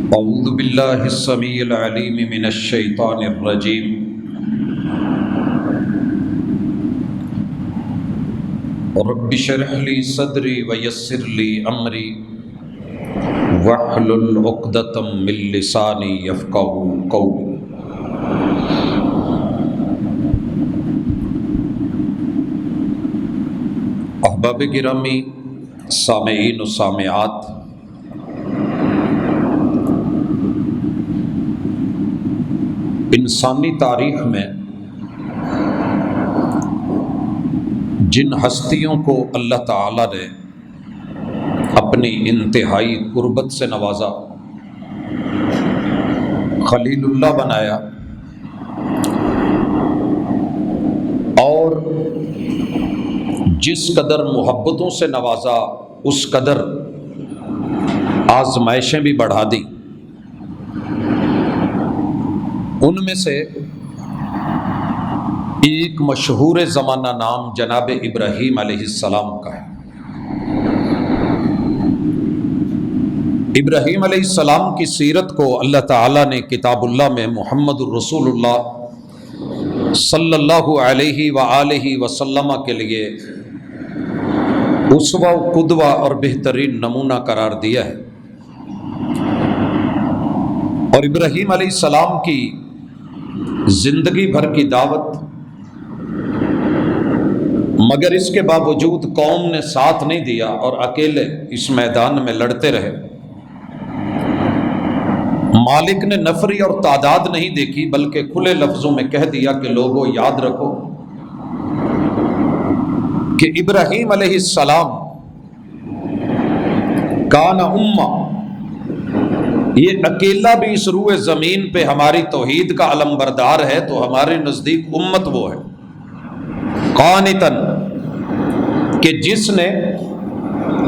اعوذ باللہ السمیع العلیم من الشیطان الرجیم رب اشرح لی صدری ویسر لی امری واحلل عقدۃ من لسانی یفقہوا قولی۔ احباب گرامی، سامعین و سامعات، انسانی تاریخ میں جن ہستیوں کو اللہ تعالیٰ نے اپنی انتہائی قربت سے نوازا، خلیل اللہ بنایا اور جس قدر محبتوں سے نوازا اس قدر آزمائشیں بھی بڑھا دی، ان میں سے ایک مشہور زمانہ نام جناب ابراہیم علیہ السلام کا ہے۔ ابراہیم علیہ السلام کی سیرت کو اللہ تعالیٰ نے کتاب اللہ میں محمد الرسول اللہ صلی اللہ علیہ وآلہ وسلم کے لیے اسوہ و قدوہ اور بہترین نمونہ قرار دیا ہے، اور ابراہیم علیہ السلام کی زندگی بھر کی دعوت، مگر اس کے باوجود قوم نے ساتھ نہیں دیا اور اکیلے اس میدان میں لڑتے رہے۔ مالک نے نفری اور تعداد نہیں دیکھی، بلکہ کھلے لفظوں میں کہہ دیا کہ لوگوں یاد رکھو کہ ابراہیم علیہ السلام کان امہ، یہ اکیلا بھی اس روئے زمین پہ ہماری توحید کا علم بردار ہے تو ہمارے نزدیک امت وہ ہے، قانتاً، کہ جس نے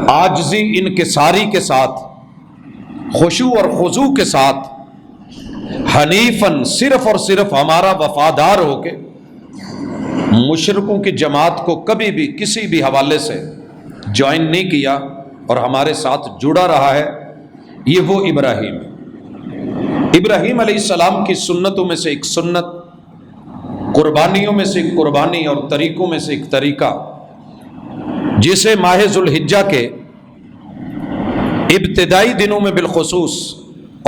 عاجزی انکساری کے ساتھ، خشوع اور خضوع کے ساتھ، حنیفاً، صرف اور صرف ہمارا وفادار ہو کے مشرکوں کی جماعت کو کبھی بھی کسی بھی حوالے سے جوائن نہیں کیا اور ہمارے ساتھ جڑا رہا ہے، یہ وہ ابراہیم ہے۔ ابراہیم علیہ السلام کی سنتوں میں سے ایک سنت، قربانیوں میں سے ایک قربانی اور طریقوں میں سے ایک طریقہ، جسے ماہ ذوالحجہ کے ابتدائی دنوں میں بالخصوص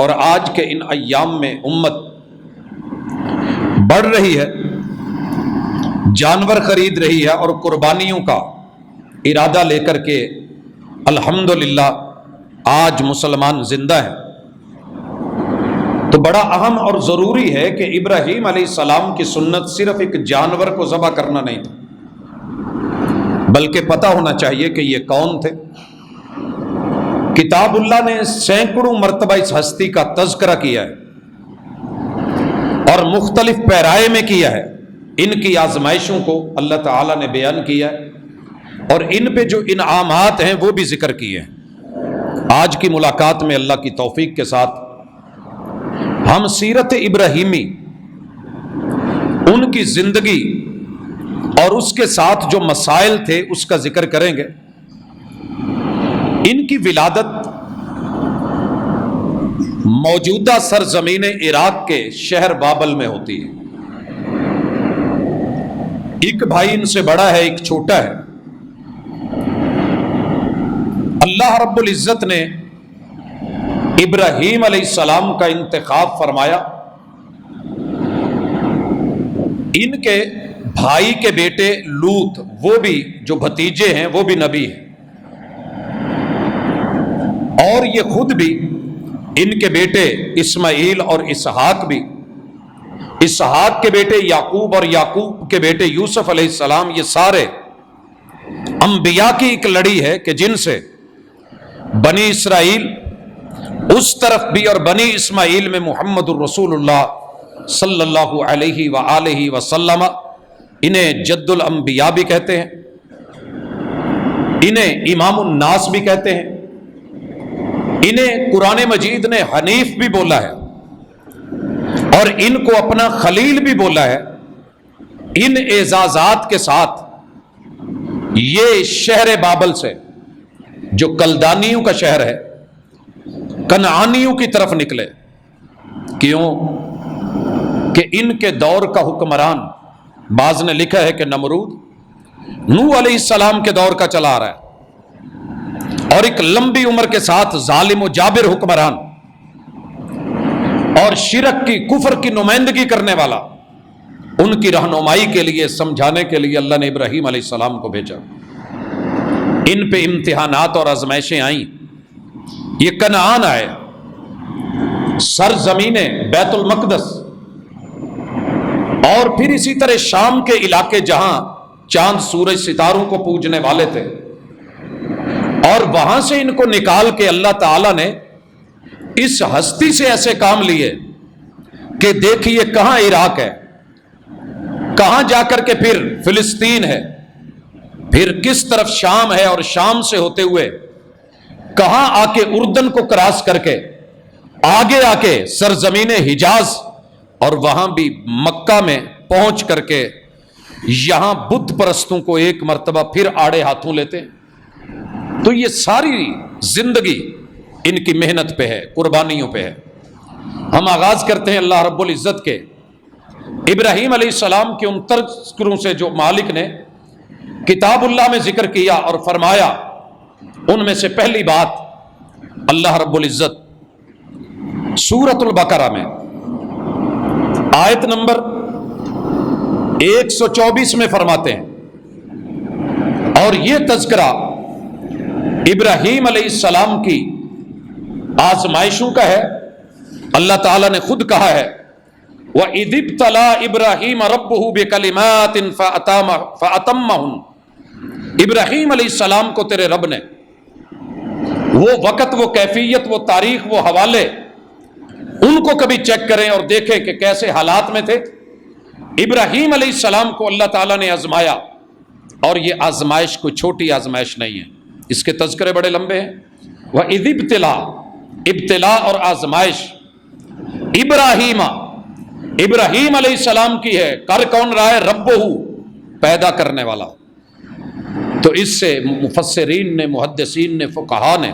اور آج کے ان ایام میں امت بڑھ رہی ہے، جانور خرید رہی ہے اور قربانیوں کا ارادہ لے کر کے الحمدللہ آج مسلمان زندہ ہیں، تو بڑا اہم اور ضروری ہے کہ ابراہیم علیہ السلام کی سنت صرف ایک جانور کو ذبح کرنا نہیں تھا، بلکہ پتہ ہونا چاہیے کہ یہ کون تھے۔ کتاب اللہ نے سینکڑوں مرتبہ اس ہستی کا تذکرہ کیا ہے اور مختلف پیرائے میں کیا ہے، ان کی آزمائشوں کو اللہ تعالیٰ نے بیان کیا ہے اور ان پہ جو انعامات ہیں وہ بھی ذکر کیے ہیں۔ آج کی ملاقات میں اللہ کی توفیق کے ساتھ ہم سیرت ابراہیمی، ان کی زندگی اور اس کے ساتھ جو مسائل تھے اس کا ذکر کریں گے۔ ان کی ولادت موجودہ سرزمین عراق کے شہر بابل میں ہوتی ہے۔ ایک بھائی ان سے بڑا ہے، ایک چھوٹا ہے۔ اللہ رب العزت نے ابراہیم علیہ السلام کا انتخاب فرمایا، ان کے بھائی کے بیٹے لوط، وہ بھی جو بھتیجے ہیں وہ بھی نبی ہیں، اور یہ خود بھی، ان کے بیٹے اسماعیل اور اسحاق بھی، اسحاق کے بیٹے یعقوب اور یعقوب کے بیٹے یوسف علیہ السلام، یہ سارے انبیاء کی ایک لڑی ہے کہ جن سے بنی اسرائیل اس طرف بھی اور بنی اسماعیل میں محمد الرسول اللہ صلی اللہ علیہ وآلہ وسلم، انہیں جد الانبیاء بھی کہتے ہیں، انہیں امام الناس بھی کہتے ہیں، انہیں قرآن مجید نے حنیف بھی بولا ہے اور ان کو اپنا خلیل بھی بولا ہے۔ ان اعزازات کے ساتھ یہ شہر بابل سے، جو کلدانیوں کا شہر ہے، کنعانیوں کی طرف نکلے. کیوں؟ کہ ان کے دور کا حکمران، بعض نے لکھا ہے کہ نمرود، نوح علیہ السلام کے دور کا چلا آ رہا ہے، اور ایک لمبی عمر کے ساتھ ظالم و جابر حکمران اور شرک کی، کفر کی نمائندگی کرنے والا. ان کی رہنمائی کے لیے، سمجھانے کے لیے اللہ نے ابراہیم علیہ السلام کو بھیجا. ان پہ امتحانات اور آزمائشیں آئیں. یہ کنعان آئے، سرزمین بیت المقدس، اور پھر اسی طرح شام کے علاقے جہاں چاند سورج ستاروں کو پوجنے والے تھے، اور وہاں سے ان کو نکال کے اللہ تعالیٰ نے اس ہستی سے ایسے کام لیے کہ دیکھیے کہاں عراق ہے، کہاں جا کر کے پھر فلسطین ہے، پھر کس طرف شام ہے، اور شام سے ہوتے ہوئے کہاں آ کے اردن کو کراس کر کے آگے آ کے سرزمین حجاز، اور وہاں بھی مکہ میں پہنچ کر کے یہاں بت پرستوں کو ایک مرتبہ پھر آڑے ہاتھوں لیتے. تو یہ ساری زندگی ان کی محنت پہ ہے، قربانیوں پہ ہے. ہم آغاز کرتے ہیں اللہ رب العزت کے ابراہیم علیہ السلام کے ان تذکروں سے جو مالک نے کتاب اللہ میں ذکر کیا اور فرمایا. ان میں سے پہلی بات اللہ رب العزت سورۃ البقرہ میں آیت نمبر 124 میں فرماتے ہیں، اور یہ تذکرہ ابراہیم علیہ السلام کی آزمائشوں کا ہے. اللہ تعالیٰ نے خود کہا ہے وَإِذِ ابْتَلَىٰ إِبْرَاهِيمَ رَبُّهُ بِكَلِمَاتٍ فَأَتَمَّهُنَّ. ابراہیم علیہ السلام کو تیرے رب نے وہ وقت، وہ کیفیت، وہ تاریخ، وہ حوالے، ان کو کبھی چیک کریں اور دیکھیں کہ کیسے حالات میں تھے. ابراہیم علیہ السلام کو اللہ تعالیٰ نے آزمایا، اور یہ آزمائش کوئی چھوٹی آزمائش نہیں ہے، اس کے تذکرے بڑے لمبے ہیں. وَإِذِ ابْتَلَىٰ، ابتلا اور آزمائش ابراہیم علیہ السلام کی ہے. کر کون رہا ہے؟ ربہ، پیدا کرنے والا. تو اس سے مفسرین نے، محدثین نے، فقہا نے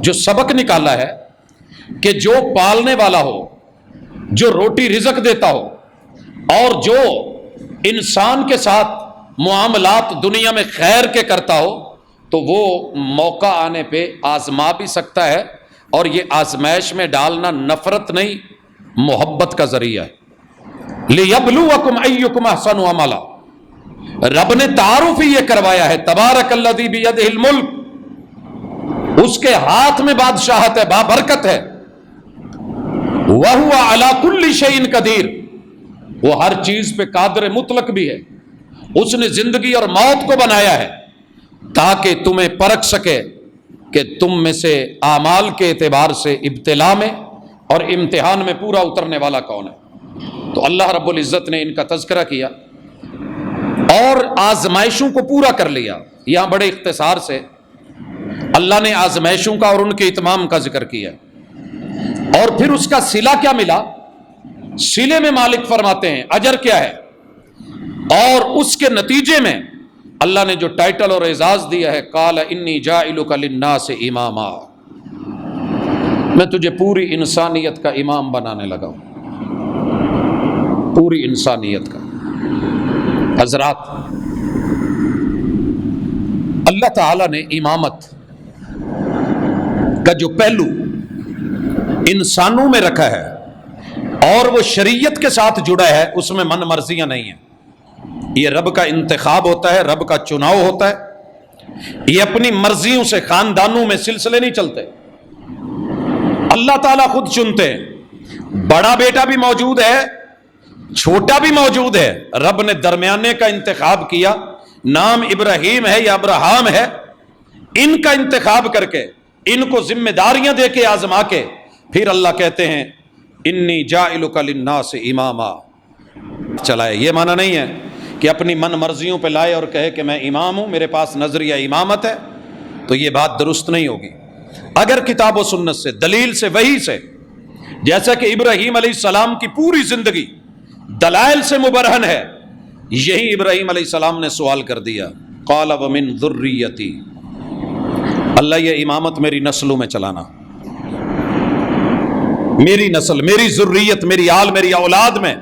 جو سبق نکالا ہے کہ جو پالنے والا ہو، جو روٹی رزق دیتا ہو، اور جو انسان کے ساتھ معاملات دنیا میں خیر کے کرتا ہو، تو وہ موقع آنے پہ آزما بھی سکتا ہے. اور یہ آزمائش میں ڈالنا نفرت نہیں، محبت کا ذریعہ ہے. لِيَبْلُوَكُمْ أَيُّكُمْ أَحْسَنُ عَمَلًا. رب نے تعارف ہی یہ کروایا ہے، تبارک الذی بیدہ الملک، اس کے ہاتھ میں بادشاہت ہے، بابرکت ہے. وَهُوَ عَلَى كُلِّ شَيْءٍ قَدِيرٌ، وہ ہر چیز پہ قادر مطلق بھی ہے. اس نے زندگی اور موت کو بنایا ہے تاکہ تمہیں پرکھ سکے کہ تم میں سے اعمال کے اعتبار سے ابتلا میں اور امتحان میں پورا اترنے والا کون ہے. تو اللہ رب العزت نے ان کا تذکرہ کیا اور آزمائشوں کو پورا کر لیا. یہاں بڑے اختصار سے اللہ نے آزمائشوں کا اور ان کے اتمام کا ذکر کیا، اور پھر اس کا صلہ کیا ملا. صلے میں مالک فرماتے ہیں اجر کیا ہے، اور اس کے نتیجے میں اللہ نے جو ٹائٹل اور اعزاز دیا ہے، قال انی جاعلک للناس اماما، میں تجھے پوری انسانیت کا امام بنانے لگا ہوں، پوری انسانیت کا. حضرات، اللہ تعالیٰ نے امامت کا جو پہلو انسانوں میں رکھا ہے اور وہ شریعت کے ساتھ جڑا ہے، اس میں من مرضیاں نہیں ہیں. یہ رب کا انتخاب ہوتا ہے، رب کا چناؤ ہوتا ہے. یہ اپنی مرضیوں سے خاندانوں میں سلسلے نہیں چلتے. اللہ تعالیٰ خود چنتے ہیں. بڑا بیٹا بھی موجود ہے، چھوٹا بھی موجود ہے، رب نے درمیانے کا انتخاب کیا. نام ابراہیم ہے یا ابراہام ہے، ان کا انتخاب کر کے ان کو ذمہ داریاں دے کے آزما کے پھر اللہ کہتے ہیں انی جاعلک للناس اماما. چلائے، یہ معنی نہیں ہے کہ اپنی من مرضیوں پہ لائے اور کہے کہ میں امام ہوں، میرے پاس نظریہ امامت ہے. تو یہ بات درست نہیں ہوگی. اگر کتاب و سنت سے، دلیل سے، وحی سے، جیسا کہ ابراہیم علیہ السلام کی پوری زندگی دلائل سے مبرہن ہے، یہی ابراہیم علیہ السلام نے سوال کر دیا، قال ومن ذریتی، اللہ یہ امامت میری نسلوں میں چلانا. میری نسل، میری ذریت، میری آل، میری اولاد میں.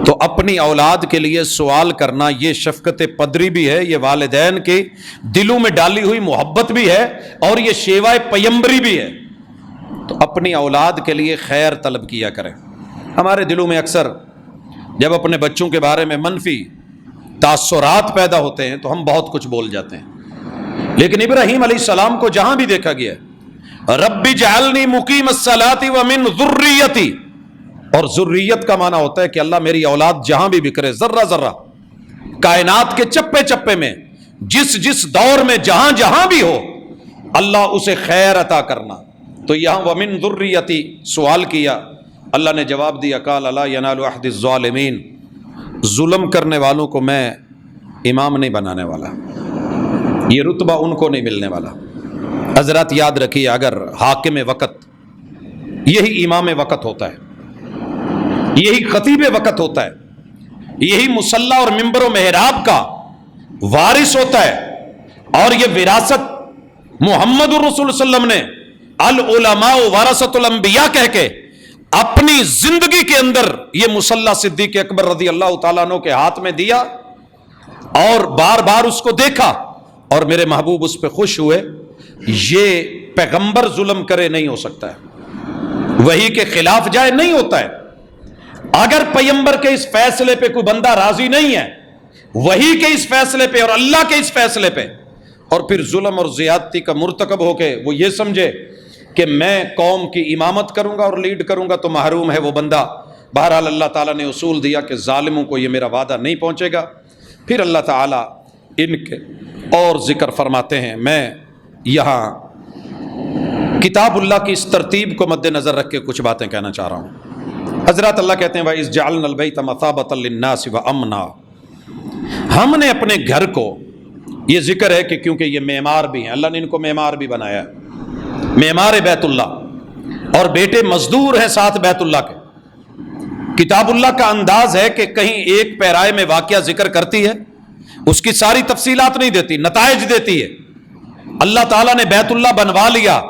تو اپنی اولاد کے لیے سوال کرنا یہ شفقت پدری بھی ہے، یہ والدین کے دلوں میں ڈالی ہوئی محبت بھی ہے، اور یہ شیوائے پیمبری بھی ہے. تو اپنی اولاد کے لیے خیر طلب کیا کریں. ہمارے دلوں میں اکثر جب اپنے بچوں کے بارے میں منفی تاثرات پیدا ہوتے ہیں تو ہم بہت کچھ بول جاتے ہیں. لیکن ابراہیم علیہ السلام کو جہاں بھی دیکھا گیا رب اجعلنی مقیم الصلاۃ ومن ذریتی، اور ذریت کا معنی ہوتا ہے کہ اللہ میری اولاد جہاں بھی بکھرے، ذرہ ذرہ کائنات کے چپے چپے میں، جس جس دور میں جہاں جہاں بھی ہو، اللہ اسے خیر عطا کرنا. تو یہاں ومن ذریتی سوال کیا، اللہ نے جواب دیا قال لا ینال عہد الظالمین، ظلم کرنے والوں کو میں امام نہیں بنانے والا، یہ رتبہ ان کو نہیں ملنے والا. حضرات یاد رکھیے، اگر حاکم وقت یہی امام وقت ہوتا ہے، یہی خطیب وقت ہوتا ہے، یہی مصلی اور ممبر و محراب کا وارث ہوتا ہے، اور یہ وراثت محمد الرسول صلی اللہ علیہ وسلم نے العلماء ورثۃ الانبیاء کہہ کے اپنی زندگی کے اندر یہ مصلی صدیق اکبر رضی اللہ تعالیٰ عنہ کے ہاتھ میں دیا، اور بار بار اس کو دیکھا، اور میرے محبوب اس پہ خوش ہوئے. یہ پیغمبر ظلم کرے نہیں ہو سکتا ہے، وہی کے خلاف جائے نہیں ہوتا ہے. اگر پیغمبر کے اس فیصلے پہ کوئی بندہ راضی نہیں ہے، وہی کے اس فیصلے پہ اور اللہ کے اس فیصلے پہ، اور پھر ظلم اور زیادتی کا مرتکب ہو کے وہ یہ سمجھے کہ میں قوم کی امامت کروں گا اور لیڈ کروں گا، تو محروم ہے وہ بندہ. بہرحال اللہ تعالیٰ نے اصول دیا کہ ظالموں کو یہ میرا وعدہ نہیں پہنچے گا. پھر اللہ تعالیٰ ان کے اور ذکر فرماتے ہیں. میں یہاں کتاب اللہ کی اس ترتیب کو مد نظر رکھ کے کچھ باتیں کہنا چاہ رہا ہوں. حضرات اللہ کہتے ہیں وَإِذْ جَعَلْنَا الْبَيْتَ مَثَابَةً لِلنَّاسِ وَأَمْنًا، ہم نے اپنے گھر کو، یہ ذکر ہے کہ کیونکہ یہ معمار بھی ہیں، اللہ نے ان کو معمار بھی بنایا ہے، معمار بیت اللہ، اور بیٹے مزدور ہیں ساتھ بیت اللہ کے. کتاب اللہ کا انداز ہے کہ کہیں ایک پیرائے میں واقعہ ذکر کرتی ہے، اس کی ساری تفصیلات نہیں دیتی، نتائج دیتی ہے. اللہ تعالیٰ نے بیت اللہ بنوا لیا،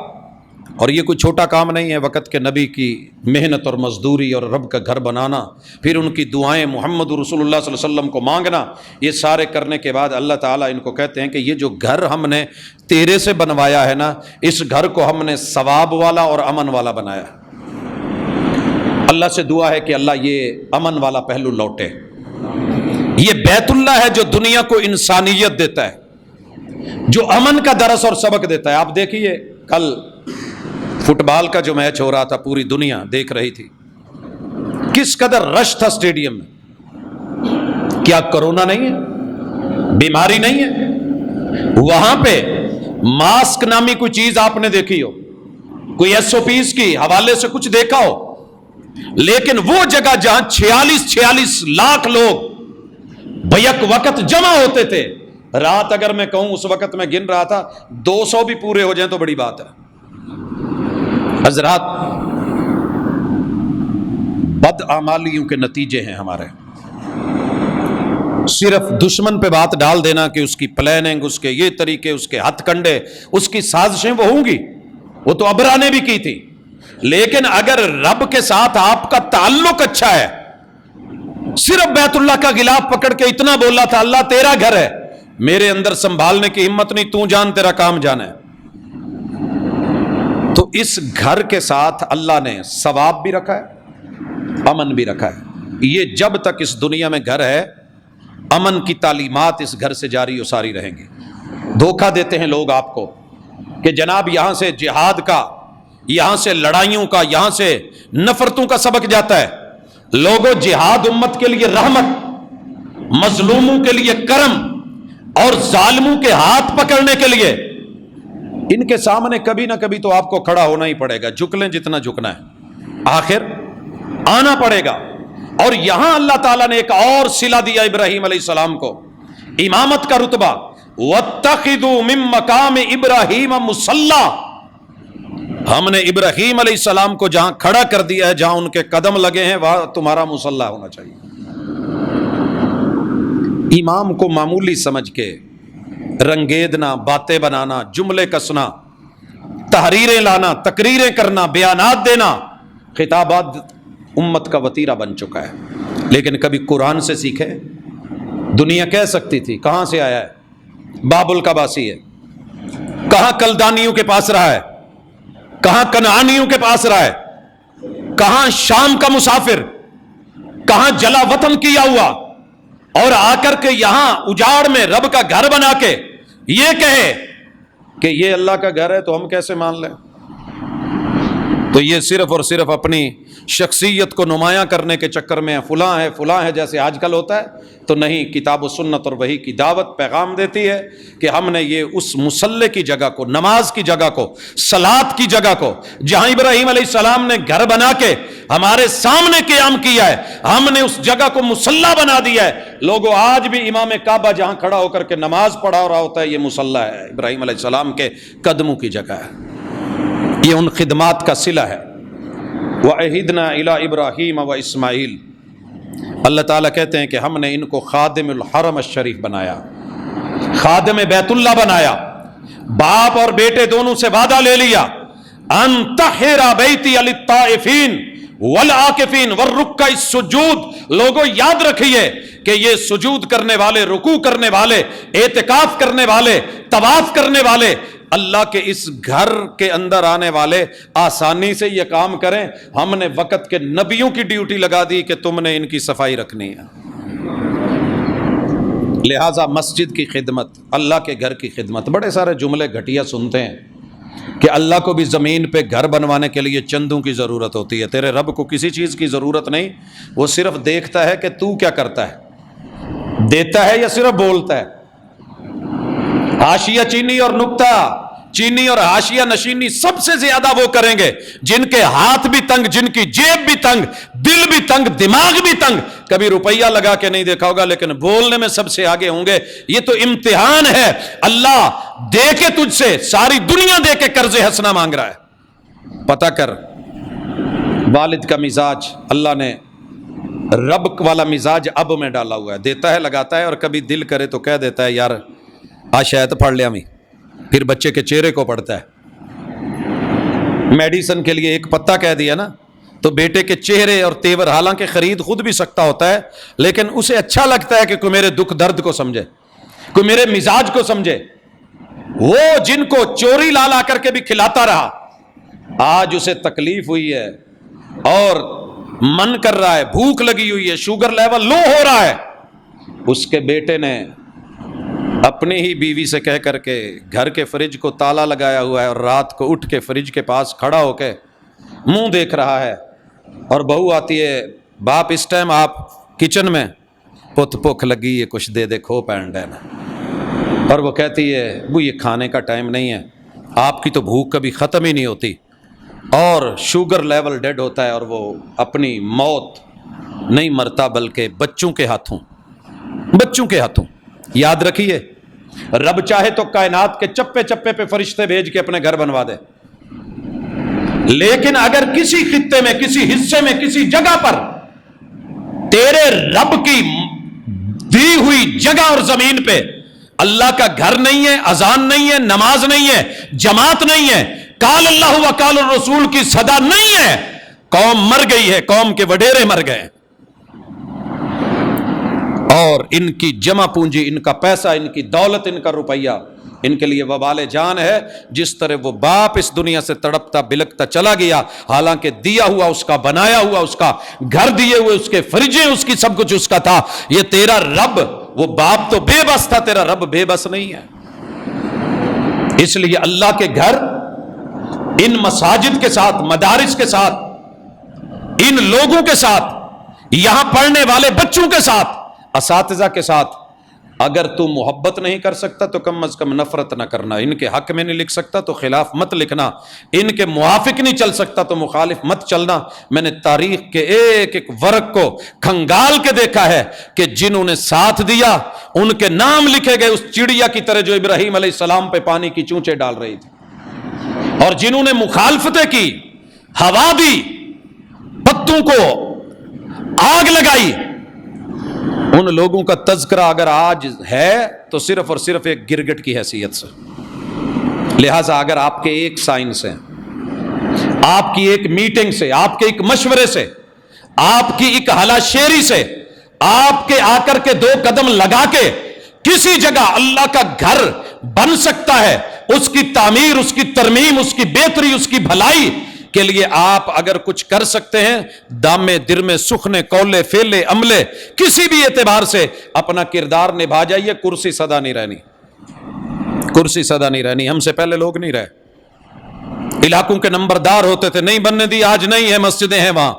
اور یہ کوئی چھوٹا کام نہیں ہے. وقت کے نبی کی محنت اور مزدوری اور رب کا گھر بنانا، پھر ان کی دعائیں محمد رسول اللہ صلی اللہ علیہ وسلم کو مانگنا، یہ سارے کرنے کے بعد اللہ تعالیٰ ان کو کہتے ہیں کہ یہ جو گھر ہم نے تیرے سے بنوایا ہے نا، اس گھر کو ہم نے ثواب والا اور امن والا بنایا. اللہ سے دعا ہے کہ اللہ یہ امن والا پہلو لوٹے. یہ بیت اللہ ہے جو دنیا کو انسانیت دیتا ہے، جو امن کا درس اور سبق دیتا ہے. آپ دیکھیے کل فٹ بال کا جو میچ ہو رہا تھا، پوری دنیا دیکھ رہی تھی، کس قدر رش تھا اسٹیڈیم میں. کیا کرونا نہیں ہے؟ بیماری نہیں ہے؟ وہاں پہ ماسک نامی کوئی چیز آپ نے دیکھی ہو، کوئی ایس او پیز کی حوالے سے کچھ دیکھا ہو؟ لیکن وہ جگہ جہاں 46 لاکھ لوگ بیک وقت جمع ہوتے تھے، رات اگر میں کہوں اس وقت میں گن رہا تھا 200 بھی پورے ہو جائیں تو بڑی بات ہے. حضرات بدعمالیوں کے نتیجے ہیں ہمارے. صرف دشمن پہ بات ڈال دینا کہ اس کی پلاننگ، اس کے یہ طریقے، اس کے ہتھ کنڈے، اس کی سازشیں وہ ہوں گی، وہ تو ابرا نے بھی کی تھی. لیکن اگر رب کے ساتھ آپ کا تعلق اچھا ہے، صرف بیت اللہ کا غلاف پکڑ کے اتنا بولا تھا اللہ تیرا گھر ہے، میرے اندر سنبھالنے کی ہمت نہیں، تو جان تیرا کام جانا ہے، تو اس گھر کے ساتھ اللہ نے ثواب بھی رکھا ہے، امن بھی رکھا ہے. یہ جب تک اس دنیا میں گھر ہے، امن کی تعلیمات اس گھر سے جاری و ساری رہیں گی. دھوکہ دیتے ہیں لوگ آپ کو کہ جناب یہاں سے جہاد کا، یہاں سے لڑائیوں کا، یہاں سے نفرتوں کا سبق جاتا ہے. لوگوں، جہاد امت کے لیے رحمت، مظلوموں کے لیے کرم، اور ظالموں کے ہاتھ پکڑنے کے لیے ان کے سامنے کبھی نہ کبھی تو آپ کو کھڑا ہونا ہی پڑے گا، جھک لیں جتنا جھکنا ہے، آخر آنا پڑے گا. اور یہاں اللہ تعالیٰ نے ایک اور صلہ دیا ابراہیم علیہ السلام کو، امامت کا رتبہ. وَاتَّخِذُوا مِن مَّقَامِ إِبْرَاهِيمَ مُصَلًّى، ہم نے ابراہیم علیہ السلام کو جہاں کھڑا کر دیا ہے، جہاں ان کے قدم لگے ہیں، وہاں تمہارا مصلی ہونا چاہیے. امام کو معمولی سمجھ کے رنگیدنا، باتیں بنانا، جملے کسنا، تحریریں لانا، تقریریں کرنا، بیانات دینا، خطابات امت کا وتیرہ بن چکا ہے۔ لیکن کبھی قرآن سے سیکھے؟ دنیا کہہ سکتی تھی کہاں سے آیا ہے؟ بابل کا باسی ہے، کہاں کلدانیوں کے پاس رہا ہے، کہاں کنعانیوں کے پاس رہا ہے، کہاں شام کا مسافر، کہاں جلا وطن کیا ہوا، اور آ کر کے یہاں اجاڑ میں رب کا گھر بنا کے یہ کہے کہ یہ اللہ کا گھر ہے تو ہم کیسے مان لیں؟ تو یہ صرف اور صرف اپنی شخصیت کو نمایاں کرنے کے چکر میں فلاں ہے جیسے آج کل ہوتا ہے۔ تو نہیں، کتاب و سنت اور وحی کی دعوت پیغام دیتی ہے کہ ہم نے یہ اس مصلی کی جگہ کو، نماز کی جگہ کو، صلاۃ کی جگہ کو، جہاں ابراہیم علیہ السلام نے گھر بنا کے ہمارے سامنے قیام کیا ہے، ہم نے اس جگہ کو مصلی بنا دیا ہے۔ لوگوں آج بھی امام کعبہ جہاں کھڑا ہو کر کے نماز پڑھا رہا ہوتا ہے، یہ مصلی ہے، ابراہیم علیہ السلام کے قدموں کی جگہ ہے۔ یہ ان خدمات کا صلہ ہے۔ وَعَهِدْنَا إِلَىٰ إِبْرَاهِيمَ وَإِسْمَاعِيلَ، اللہ تعالیٰ کہتے ہیں کہ ہم نے ان کو خادم الحرم الشریف بنایا، خادم بیت اللہ بنایا۔ باپ اور بیٹے دونوں سے وعدہ لے لیا، أَن طَهِّرَ بَيْتِيَ لِلطَّائِفِينَ وَالْعَاكِفِينَ وَالرُّكَّعِ السُّجُودِ۔ لوگوں یاد رکھیے کہ یہ سجود کرنے والے، رکوع کرنے والے، اعتکاف کرنے والے، طواف کرنے والے، اللہ کے اس گھر کے اندر آنے والے آسانی سے یہ کام کریں۔ ہم نے وقت کے نبیوں کی ڈیوٹی لگا دی کہ تم نے ان کی صفائی رکھنی ہے۔ لہٰذا مسجد کی خدمت، اللہ کے گھر کی خدمت۔ بڑے سارے جملے گھٹیا سنتے ہیں کہ اللہ کو بھی زمین پہ گھر بنوانے کے لیے چندوں کی ضرورت ہوتی ہے۔ تیرے رب کو کسی چیز کی ضرورت نہیں، وہ صرف دیکھتا ہے کہ تو کیا کرتا ہے، دیتا ہے یا صرف بولتا ہے۔ حاشیہ چینی اور نکتہ چینی اور حاشیہ نشینی سب سے زیادہ وہ کریں گے جن کے ہاتھ بھی تنگ، جن کی جیب بھی تنگ، دل بھی تنگ، دماغ بھی تنگ۔ کبھی روپیہ لگا کے نہیں دیکھا ہوگا لیکن بولنے میں سب سے آگے ہوں گے۔ یہ تو امتحان ہے، اللہ دے کے تجھ سے، ساری دنیا دے کے قرض حسنہ مانگ رہا ہے۔ پتہ کر والد کا مزاج، اللہ نے رب والا مزاج اب میں ڈالا ہوا ہے، دیتا ہے، لگاتا ہے، اور کبھی دل کرے تو کہہ دیتا ہے یار آج شاید پڑھ لیا میں، پھر بچے کے چہرے کو پڑھتا ہے۔ میڈیسن کے لیے ایک پتہ کہہ دیا نا تو بیٹے کے چہرے اور تیور، حالانکہ خرید خود بھی سکتا ہوتا ہے لیکن اسے اچھا لگتا ہے کہ کوئی میرے دکھ درد کو سمجھے، کوئی میرے مزاج کو سمجھے۔ وہ جن کو چوری لا لا کر کے بھی کھلاتا رہا، آج اسے تکلیف ہوئی ہے اور من کر رہا ہے، بھوک لگی ہوئی ہے، شوگر لیول لو ہو رہا ہے، اس کے بیٹے نے اپنی ہی بیوی سے کہہ کر کے گھر کے فریج کو تالا لگایا ہوا ہے اور رات کو اٹھ کے فریج کے پاس کھڑا ہو کے منہ دیکھ رہا ہے، اور بہو آتی ہے، باپ اس ٹائم آپ کچن میں، پت بھوک لگی ہے کچھ دے دے، کھو پینڈ ہے نا، اور وہ کہتی ہے وہ یہ کھانے کا ٹائم نہیں ہے، آپ کی تو بھوک کبھی ختم ہی نہیں ہوتی، اور شوگر لیول ڈیڈ ہوتا ہے، اور وہ اپنی موت نہیں مرتا بلکہ بچوں کے ہاتھوں، بچوں کے ہاتھوں۔ یاد رکھیے رب چاہے تو کائنات کے چپے چپے پہ فرشتے بھیج کے اپنے گھر بنوا دے، لیکن اگر کسی خطے میں، کسی حصے میں، کسی جگہ پر تیرے رب کی دی ہوئی جگہ اور زمین پہ اللہ کا گھر نہیں ہے، اذان نہیں ہے، نماز نہیں ہے، جماعت نہیں ہے، قال اللہ و قال الرسول کی صدا نہیں ہے، قوم مر گئی ہے، قوم کے وڈیرے مر گئے، اور ان کی جمع پونجی، ان کا پیسہ، ان کی دولت، ان کا روپیہ ان کے لیے وبال جان ہے۔ جس طرح وہ باپ اس دنیا سے تڑپتا بلکتا چلا گیا، حالانکہ دیا ہوا اس کا، بنایا ہوا اس کا، گھر دیے ہوئے اس کے، فریجیں اس کی، سب کچھ اس کا تھا، یہ تیرا رب، وہ باپ تو بے بس تھا، تیرا رب بے بس نہیں ہے۔ اس لیے اللہ کے گھر ان مساجد کے ساتھ، مدارس کے ساتھ، ان لوگوں کے ساتھ، یہاں پڑھنے والے بچوں کے ساتھ، اساتذہ کے ساتھ، اگر تو محبت نہیں کر سکتا تو کم از کم نفرت نہ کرنا۔ ان کے حق میں نہیں لکھ سکتا تو خلاف مت لکھنا، ان کے موافق نہیں چل سکتا تو مخالف مت چلنا۔ میں نے تاریخ کے ایک ایک ورق کو کھنگال کے دیکھا ہے کہ جنہوں نے ساتھ دیا ان کے نام لکھے گئے اس چڑیا کی طرح جو ابراہیم علیہ السلام پہ پانی کی چونچے ڈال رہی تھی، اور جنہوں نے مخالفتیں کی، ہوا دی، پتوں کو آگ لگائی، ان لوگوں کا تذکرہ اگر آج ہے تو صرف اور صرف ایک گرگٹ کی حیثیت سے، لہٰذا اگر آپ کے ایک سائن سے، آپ کی ایک میٹنگ سے، آپ کے ایک مشورے سے، آپ کی ایک ہلا شیری سے، آپ کے آ کر کے 2 قدم لگا کے کسی جگہ اللہ کا گھر بن سکتا ہے، اس کی تعمیر، اس کی ترمیم، اس کی بہتری، اس کی بھلائی کے لیے آپ اگر کچھ کر سکتے ہیں، دامے درمے سخنے قولے فیلے عملے کسی بھی اعتبار سے اپنا کردار نبھا جائیے، کرسی سدا نہیں رہنی، کرسی سدا نہیں رہنی۔ ہم سے پہلے لوگ نہیں رہے، علاقوں کے نمبردار ہوتے تھے، نہیں بننے دی، آج نہیں ہے، مسجدیں ہیں وہاں۔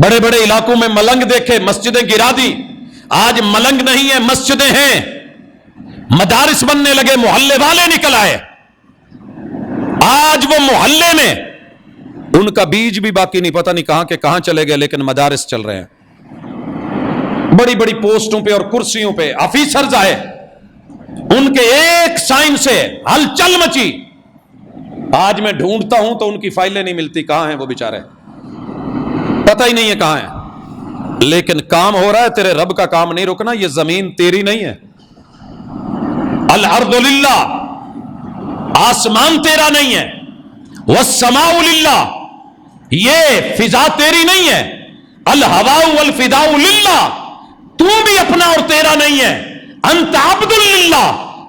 بڑے بڑے علاقوں میں ملنگ دیکھے، مسجدیں گرا دی، آج ملنگ نہیں ہے، مسجدیں ہیں۔ مدارس بننے لگے، محلے والے نکل آئے، آج وہ محلے میں ان کا بیج بھی باقی نہیں، پتہ نہیں کہاں کے کہاں چلے گئے، لیکن مدارس چل رہے ہیں۔ بڑی بڑی پوسٹوں پہ اور کرسیوں پہ آفیسرز آئے، ان کے ایک سائن سے ہلچل مچی۔ آج میں ڈھونڈتا ہوں تو ان کی فائلیں نہیں ملتی، کہاں ہیں وہ بیچارے، پتہ ہی نہیں ہے کہاں ہیں، لیکن کام ہو رہا ہے۔ تیرے رب کا کام نہیں رکنا، یہ زمین تیری نہیں ہے، الارض للہ، آسمان تیرا نہیں ہے، والسماء للہ، یہ فضا تیری نہیں ہے، الہواء والفضاء للہ، تو بھی اپنا اور تیرا نہیں ہے، انت عبد للہ،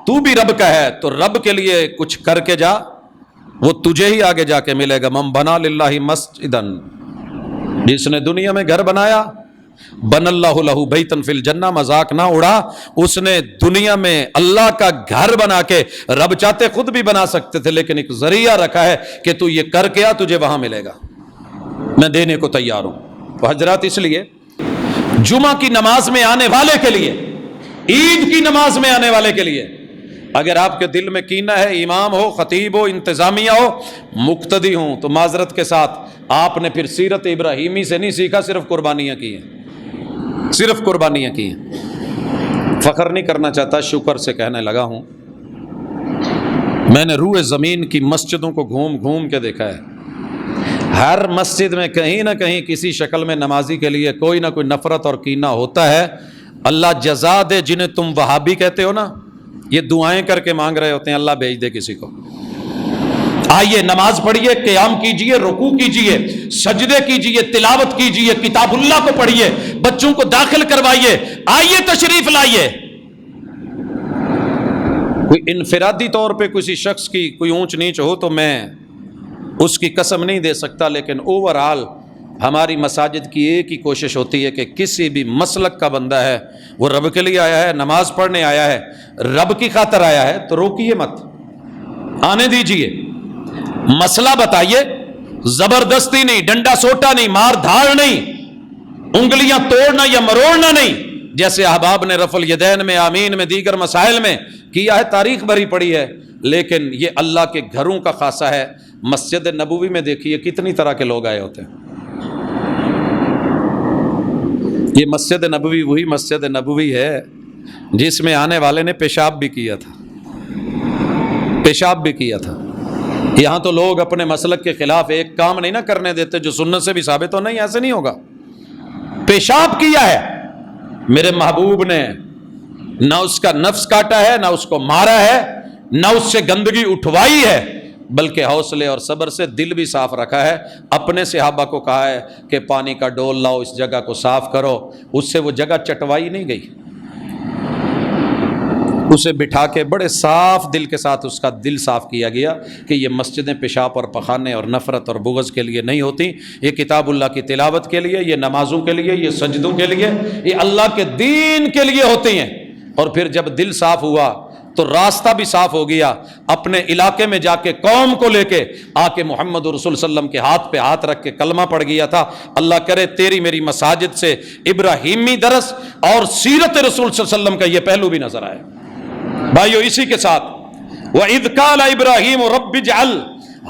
تو بھی رب کا ہے۔ تو رب کے لیے کچھ کر کے جا، وہ تجھے ہی آگے جا کے ملے گا۔ من بنا للہ مسجدن، جس نے دنیا میں گھر بنایا، بن اللہ لہ بیتن فی الجنہ، مذاق نہ اڑا، اس نے دنیا میں اللہ کا گھر بنا کے، رب چاہتے خود بھی بنا سکتے تھے، لیکن ایک ذریعہ رکھا ہے کہ تو یہ کر کے آ، تجھے وہاں ملے گا، میں دینے کو تیار ہوں۔ تو حضرات، اس لیے جمعہ کی نماز میں آنے والے کے لیے، عید کی نماز میں آنے والے کے لیے، اگر آپ کے دل میں کینہ ہے، امام ہو، خطیب ہو، انتظامیہ ہو، مقتدی ہوں، تو معذرت کے ساتھ آپ نے پھر سیرت ابراہیمی سے نہیں سیکھا، صرف قربانیاں کی ہیں، صرف قربانیاں کی ہیں۔ فخر نہیں کرنا چاہتا، شکر سے کہنے لگا ہوں، میں نے روئے زمین کی مسجدوں کو گھوم گھوم کے دیکھا ہے، ہر مسجد میں کہیں نہ کہیں کسی شکل میں نمازی کے لیے کوئی نہ کوئی نفرت اور کینہ ہوتا ہے۔ اللہ جزا دے جنہیں تم وہابی کہتے ہو نا، یہ دعائیں کر کے مانگ رہے ہوتے ہیں، اللہ بھیج دے کسی کو۔ آئیے نماز پڑھیے، قیام کیجئے، رکوع کیجئے، سجدے کیجئے، تلاوت کیجئے، کتاب اللہ کو پڑھیے، بچوں کو داخل کروائیے، آئیے تشریف لائیے۔ کوئی انفرادی طور پہ کسی شخص کی کوئی اونچ نیچ ہو تو میں اس کی قسم نہیں دے سکتا، لیکن اوورآل ہماری مساجد کی ایک ہی کوشش ہوتی ہے کہ کسی بھی مسلک کا بندہ ہے، وہ رب کے لیے آیا ہے، نماز پڑھنے آیا ہے، رب کی خاطر آیا ہے، تو روکیے مت، آنے دیجئے، مسئلہ بتائیے، زبردستی نہیں، ڈنڈا سوٹا نہیں، مار دھاڑ نہیں، انگلیاں توڑنا یا مروڑنا نہیں، جیسے احباب نے رفع الیدین میں، آمین میں، دیگر مسائل میں کیا ہے، تاریخ بھری پڑی ہے، لیکن یہ اللہ کے گھروں کا خاصہ ہے۔ مسجد نبوی میں دیکھیے کتنی طرح کے لوگ آئے ہوتے ہیں۔ یہ مسجد نبوی وہی مسجد نبوی ہے جس میں آنے والے نے پیشاب بھی کیا تھا، پیشاب بھی کیا تھا۔ یہاں تو لوگ اپنے مسلک کے خلاف ایک کام نہیں نہ کرنے دیتے جو سنت سے بھی ثابت ہو، نہیں، ایسے نہیں ہوگا۔ پیشاب کیا ہے میرے محبوب نے، نہ اس کا نفس کاٹا ہے، نہ اس کو مارا ہے، نہ اس سے گندگی اٹھوائی ہے، بلکہ حوصلے اور صبر سے دل بھی صاف رکھا ہے۔ اپنے صحابہ کو کہا ہے کہ پانی کا ڈول لاؤ، اس جگہ کو صاف کرو، اس سے وہ جگہ چٹوائی نہیں گئی، اسے بٹھا کے بڑے صاف دل کے ساتھ اس کا دل صاف کیا گیا کہ یہ مسجدیں پیشاب اور پخانے اور نفرت اور بغض کے لیے نہیں ہوتی، یہ کتاب اللہ کی تلاوت کے لیے، یہ نمازوں کے لیے، یہ سجدوں کے لیے، یہ اللہ کے دین کے لیے ہوتی ہیں۔ اور پھر جب دل صاف ہوا تو راستہ بھی صاف ہو گیا، اپنے علاقے میں جا کے قوم کو لے کے آ کے محمد رسول صلی اللہ علیہ وسلم کے ہاتھ پہ ہاتھ رکھ کے کلمہ پڑھ گیا تھا۔ اللہ کرے تیری میری مساجد سے ابراہیمی درس اور سیرت رسول صلی اللہ علیہ وسلم کا یہ پہلو بھی نظر آئے۔ بھائیو، اسی کے ساتھ وَإِذْ قَالَ إِبْرَاهِيمُ رَبِّ اجْعَلْ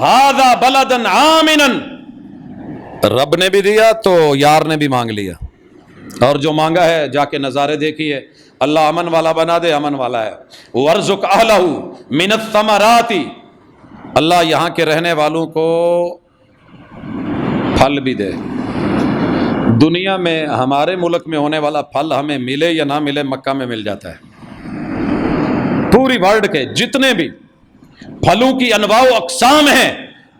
هَذَا بَلَدًا آمِنًا، رب نے بھی دیا تو یار نے بھی مانگ لیا، اور جو مانگا ہے جا کے نظارے دیکھیے، اللہ امن والا بنا دے، امن والا ہے۔ وَارْزُقْ أَهْلَهُ مِنَ الثَّمَرَاتِ، اللہ یہاں کے رہنے والوں کو پھل بھی دے۔ دنیا میں ہمارے ملک میں ہونے والا پھل ہمیں ملے یا نہ ملے، مکہ میں مل جاتا ہے۔ پوری ورلڈ کے جتنے بھی پھلوں کی انواع و اقسام ہیں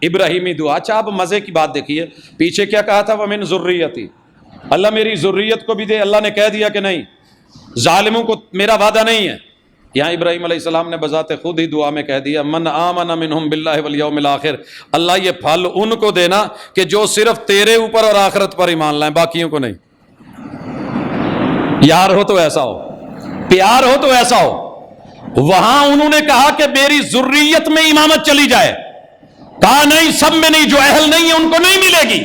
ابراہیمی دعا. اچھا آپ مزے کی بات دیکھیے, پیچھے کیا کہا تھا, وَمِن ذُرِّيَّتِي, اللہ میری ذریت کو بھی دے. اللہ نے کہہ دیا کہ نہیں, ظالموں کو میرا وعدہ نہیں ہے. یہاں ابراہیم علیہ السلام نے بذات خود ہی دعا میں کہہ دیا, من آمن منہم باللہ والیوم الآخر, اللہ یہ پھل ان کو دینا کہ جو صرف تیرے اوپر اور آخرت پر ایمان لائیں, باقیوں کو نہیں. یار ہو تو ایسا ہو, پیار ہو تو ایسا ہو. وہاں انہوں نے کہا کہ میری ذریت میں امامت چلی جائے, کہا نہیں, سب میں نہیں, جو اہل نہیں ہے ان کو نہیں ملے گی.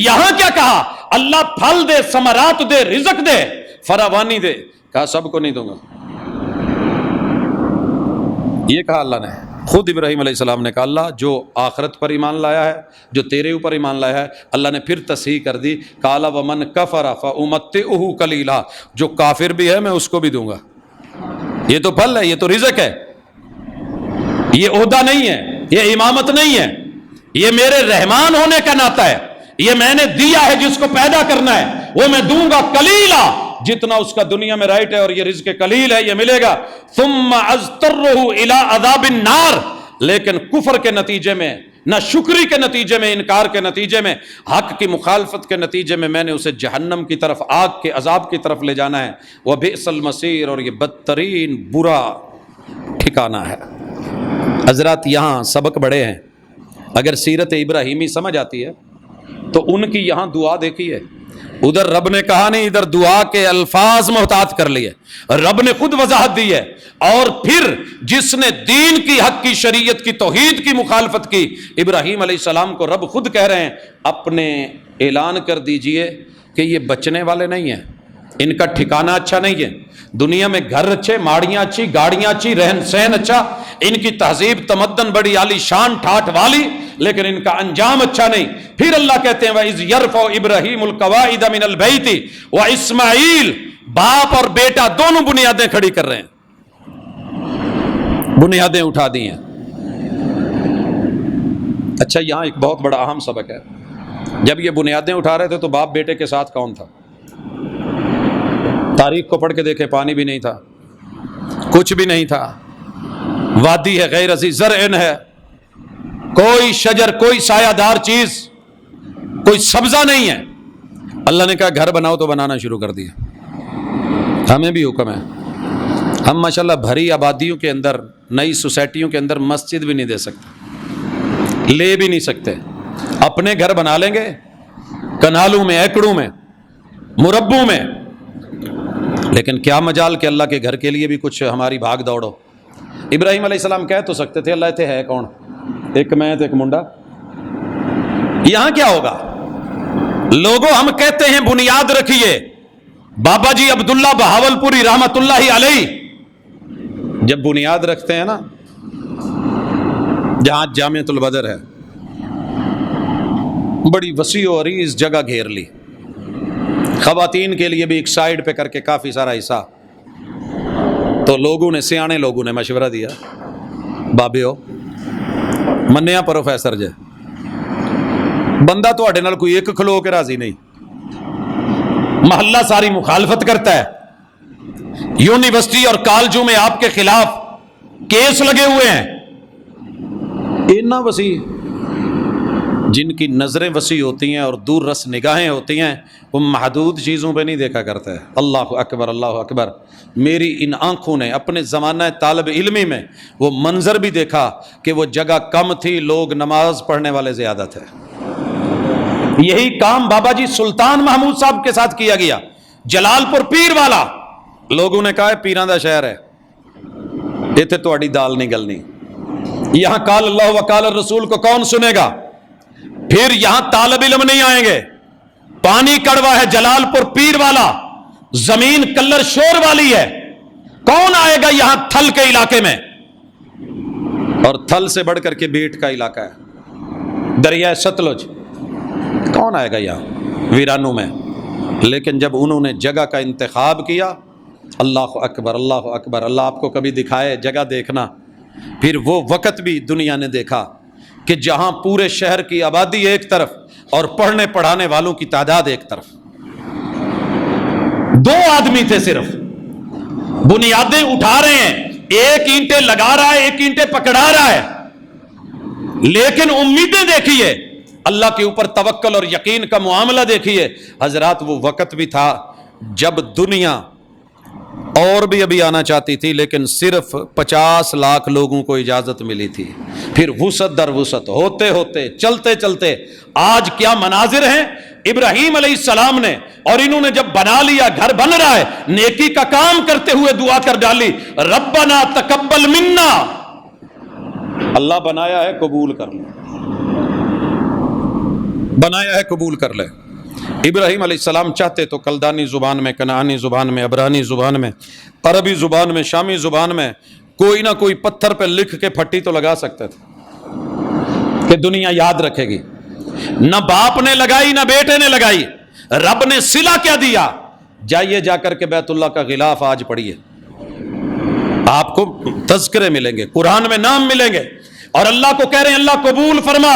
یہاں کیا کہا, اللہ پھل دے, ثمرات دے, رزق دے, فراوانی دے, کہا سب کو نہیں دوں گا. یہ کہا اللہ نے. خود ابراہیم علیہ السلام نے کہا اللہ جو آخرت پر ایمان لایا ہے, جو تیرے اوپر ایمان لایا ہے, اللہ نے پھر تصحیح کر دی, قال ومن کفر فامتعه قلیلا, جو کافر بھی ہے میں اس کو بھی دوں گا. یہ تو پھل ہے, یہ تو رزق ہے, یہ عہدہ نہیں ہے, یہ امامت نہیں ہے, یہ میرے رحمان ہونے کا ناطہ ہے, یہ میں نے دیا ہے, جس کو پیدا کرنا ہے وہ میں دوں گا قلیلا, جتنا اس کا دنیا میں رائٹ ہے, اور یہ رزق قلیل ہے, یہ ملے گا. ثم اضطرہ الی عذاب النار, لیکن کفر کے نتیجے میں, نہ شکری کے نتیجے میں, انکار کے نتیجے میں, حق کی مخالفت کے نتیجے میں نے اسے جہنم کی طرف, آگ کے عذاب کی طرف لے جانا ہے. وبئس المصیر, اور یہ بدترین برا ٹھکانہ ہے. حضرات یہاں سبق بڑے ہیں. اگر سیرت ابراہیمی سمجھ آتی ہے تو ان کی یہاں دعا دیکھیے, ادھر رب نے کہا نہیں, ادھر دعا کے الفاظ محتاط کر لیے, رب نے خود وضاحت دی ہے. اور پھر جس نے دین کی, حق کی, شریعت کی, توحید کی مخالفت کی, ابراہیم علیہ السلام کو رب خود کہہ رہے ہیں اپنے اعلان کر دیجئے کہ یہ بچنے والے نہیں ہیں, ان کا ٹھکانہ اچھا نہیں ہے, دنیا میں گھر اچھے, ماڑیاں اچھی, گاڑیاں اچھی, رہن سہن اچھا, ان کی تہذیب تمدن بڑی عالی شان ٹھاٹ والی, لیکن ان کا انجام اچھا نہیں. پھر اللہ کہتے ہیں وَإِذْ يَرْفَعُ إِبْرَاهِيمُ الْقَوَاعِدَ مِنَ الْبَيْتِ وَإِسْمَاعِيلُ, باپ اور بیٹا دونوں بنیادیں کھڑی کر رہے ہیں, بنیادیں اٹھا دی ہیں. اچھا یہاں ایک بہت بڑا اہم سبق ہے. جب یہ بنیادیں اٹھا رہے تھے تو باپ بیٹے کے ساتھ کون تھا؟ تاریخ کو پڑھ کے دیکھیں, پانی بھی نہیں تھا, کچھ بھی نہیں تھا, وادی ہے, غیر ذی زرع ہے, کوئی شجر, کوئی سایہ دار چیز, کوئی سبزہ نہیں ہے. اللہ نے کہا گھر بناؤ تو بنانا شروع کر دیا. ہمیں بھی حکم ہے, ہم ماشاءاللہ بھری آبادیوں کے اندر, نئی سوسائٹیوں کے اندر مسجد بھی نہیں دے سکتے, لے بھی نہیں سکتے. اپنے گھر بنا لیں گے کنالوں میں, ایکڑوں میں, مربوں میں, لیکن کیا مجال کہ اللہ کے گھر کے لیے بھی کچھ ہماری بھاگ دوڑو. ابراہیم علیہ السلام کہہ تو سکتے تھے اللہ تھے ہے کون, ایک میں تو ایک منڈا. یہاں کیا ہوگا, لوگوں ہم کہتے ہیں بنیاد رکھیے. بابا جی عبداللہ بہاولپوری رحمت اللہ علیہ جب بنیاد رکھتے ہیں نا, جہاں جامعۃ البدر ہے, بڑی وسیع و عریض جگہ گھیر لی, خواتین کے لیے بھی ایک سائیڈ پہ کر کے کافی سارا حصہ. تو لوگوں نے, سیانے لوگوں نے مشورہ دیا, بابیو منیا پروفیسر جے, بندہ تو اڈے نال کوئی ایک کھلو کے راضی نہیں, محلہ ساری مخالفت کرتا ہے, یونیورسٹی اور کالجوں میں آپ کے خلاف کیس لگے ہوئے ہیں. اتنا وسیع, جن کی نظریں وسیع ہوتی ہیں اور دور رس نگاہیں ہوتی ہیں, وہ محدود چیزوں پہ نہیں دیکھا کرتا ہے. اللہ اکبر, اللہ اکبر. میری ان آنکھوں نے اپنے زمانہ طالب علمی میں وہ منظر بھی دیکھا کہ وہ جگہ کم تھی, لوگ نماز پڑھنے والے زیادہ تھے. یہی کام بابا جی سلطان محمود صاحب کے ساتھ کیا گیا, جلال پور پیر والا. لوگوں نے کہا ہے پیراں دا شہر ہے, اتنے تہاڈی دال نہیں گلنی. یہاں قال اللہ و قال الرسول کو کون سنے گا؟ پھر یہاں طالب علم نہیں آئیں گے. پانی کڑوا ہے جلال پور پیر والا, زمین کلر شور والی ہے, کون آئے گا یہاں تھل کے علاقے میں؟ اور تھل سے بڑھ کر کے بیٹ کا علاقہ ہے, دریائے ستلج, کون آئے گا یہاں ویرانوں میں؟ لیکن جب انہوں نے جگہ کا انتخاب کیا, اللہ اکبر, اللہ اکبر. اللہ آپ کو کبھی دکھائے جگہ دیکھنا. پھر وہ وقت بھی دنیا نے دیکھا کہ جہاں پورے شہر کی آبادی ایک طرف اور پڑھنے پڑھانے والوں کی تعداد ایک طرف, 2 آدمی تھے صرف, بنیادیں اٹھا رہے ہیں, ایک اینٹیں لگا رہا ہے، ایک اینٹیں پکڑا رہا ہے، لیکن امیدیں دیکھیے، اللہ کے اوپر توکل اور یقین کا معاملہ دیکھیے۔ حضرات وہ وقت بھی تھا جب دنیا اور بھی ابھی آنا چاہتی تھی، لیکن صرف 50 لاکھ لوگوں کو اجازت ملی تھی، پھر وسعت در وسعت ہوتے ہوتے چلتے چلتے آج کیا مناظر ہیں۔ ابراہیم علیہ السلام نے، اور انہوں نے جب بنا لیا، گھر بن رہا ہے، نیکی کا کام کرتے ہوئے دعا کر ڈالی، ربنا تقبل منا، اللہ بنایا ہے قبول کر لے، بنایا ہے قبول کر لے۔ ابراہیم علیہ السلام چاہتے تو کلدانی زبان میں، کنعانی زبان میں، عبرانی زبان میں، عربی زبان میں، شامی زبان میں کوئی نہ کوئی پتھر پہ لکھ کے پھٹی تو لگا سکتے تھے کہ دنیا یاد رکھے گی۔ نہ باپ نے لگائی، نہ بیٹے نے لگائی، رب نے صلہ کیا دیا؟ جائیے جا کر کے بیت اللہ کا غلاف آج پڑھیے، آپ کو تذکرے ملیں گے، قرآن میں نام ملیں گے، اور اللہ کو کہہ رہے ہیں اللہ قبول فرما،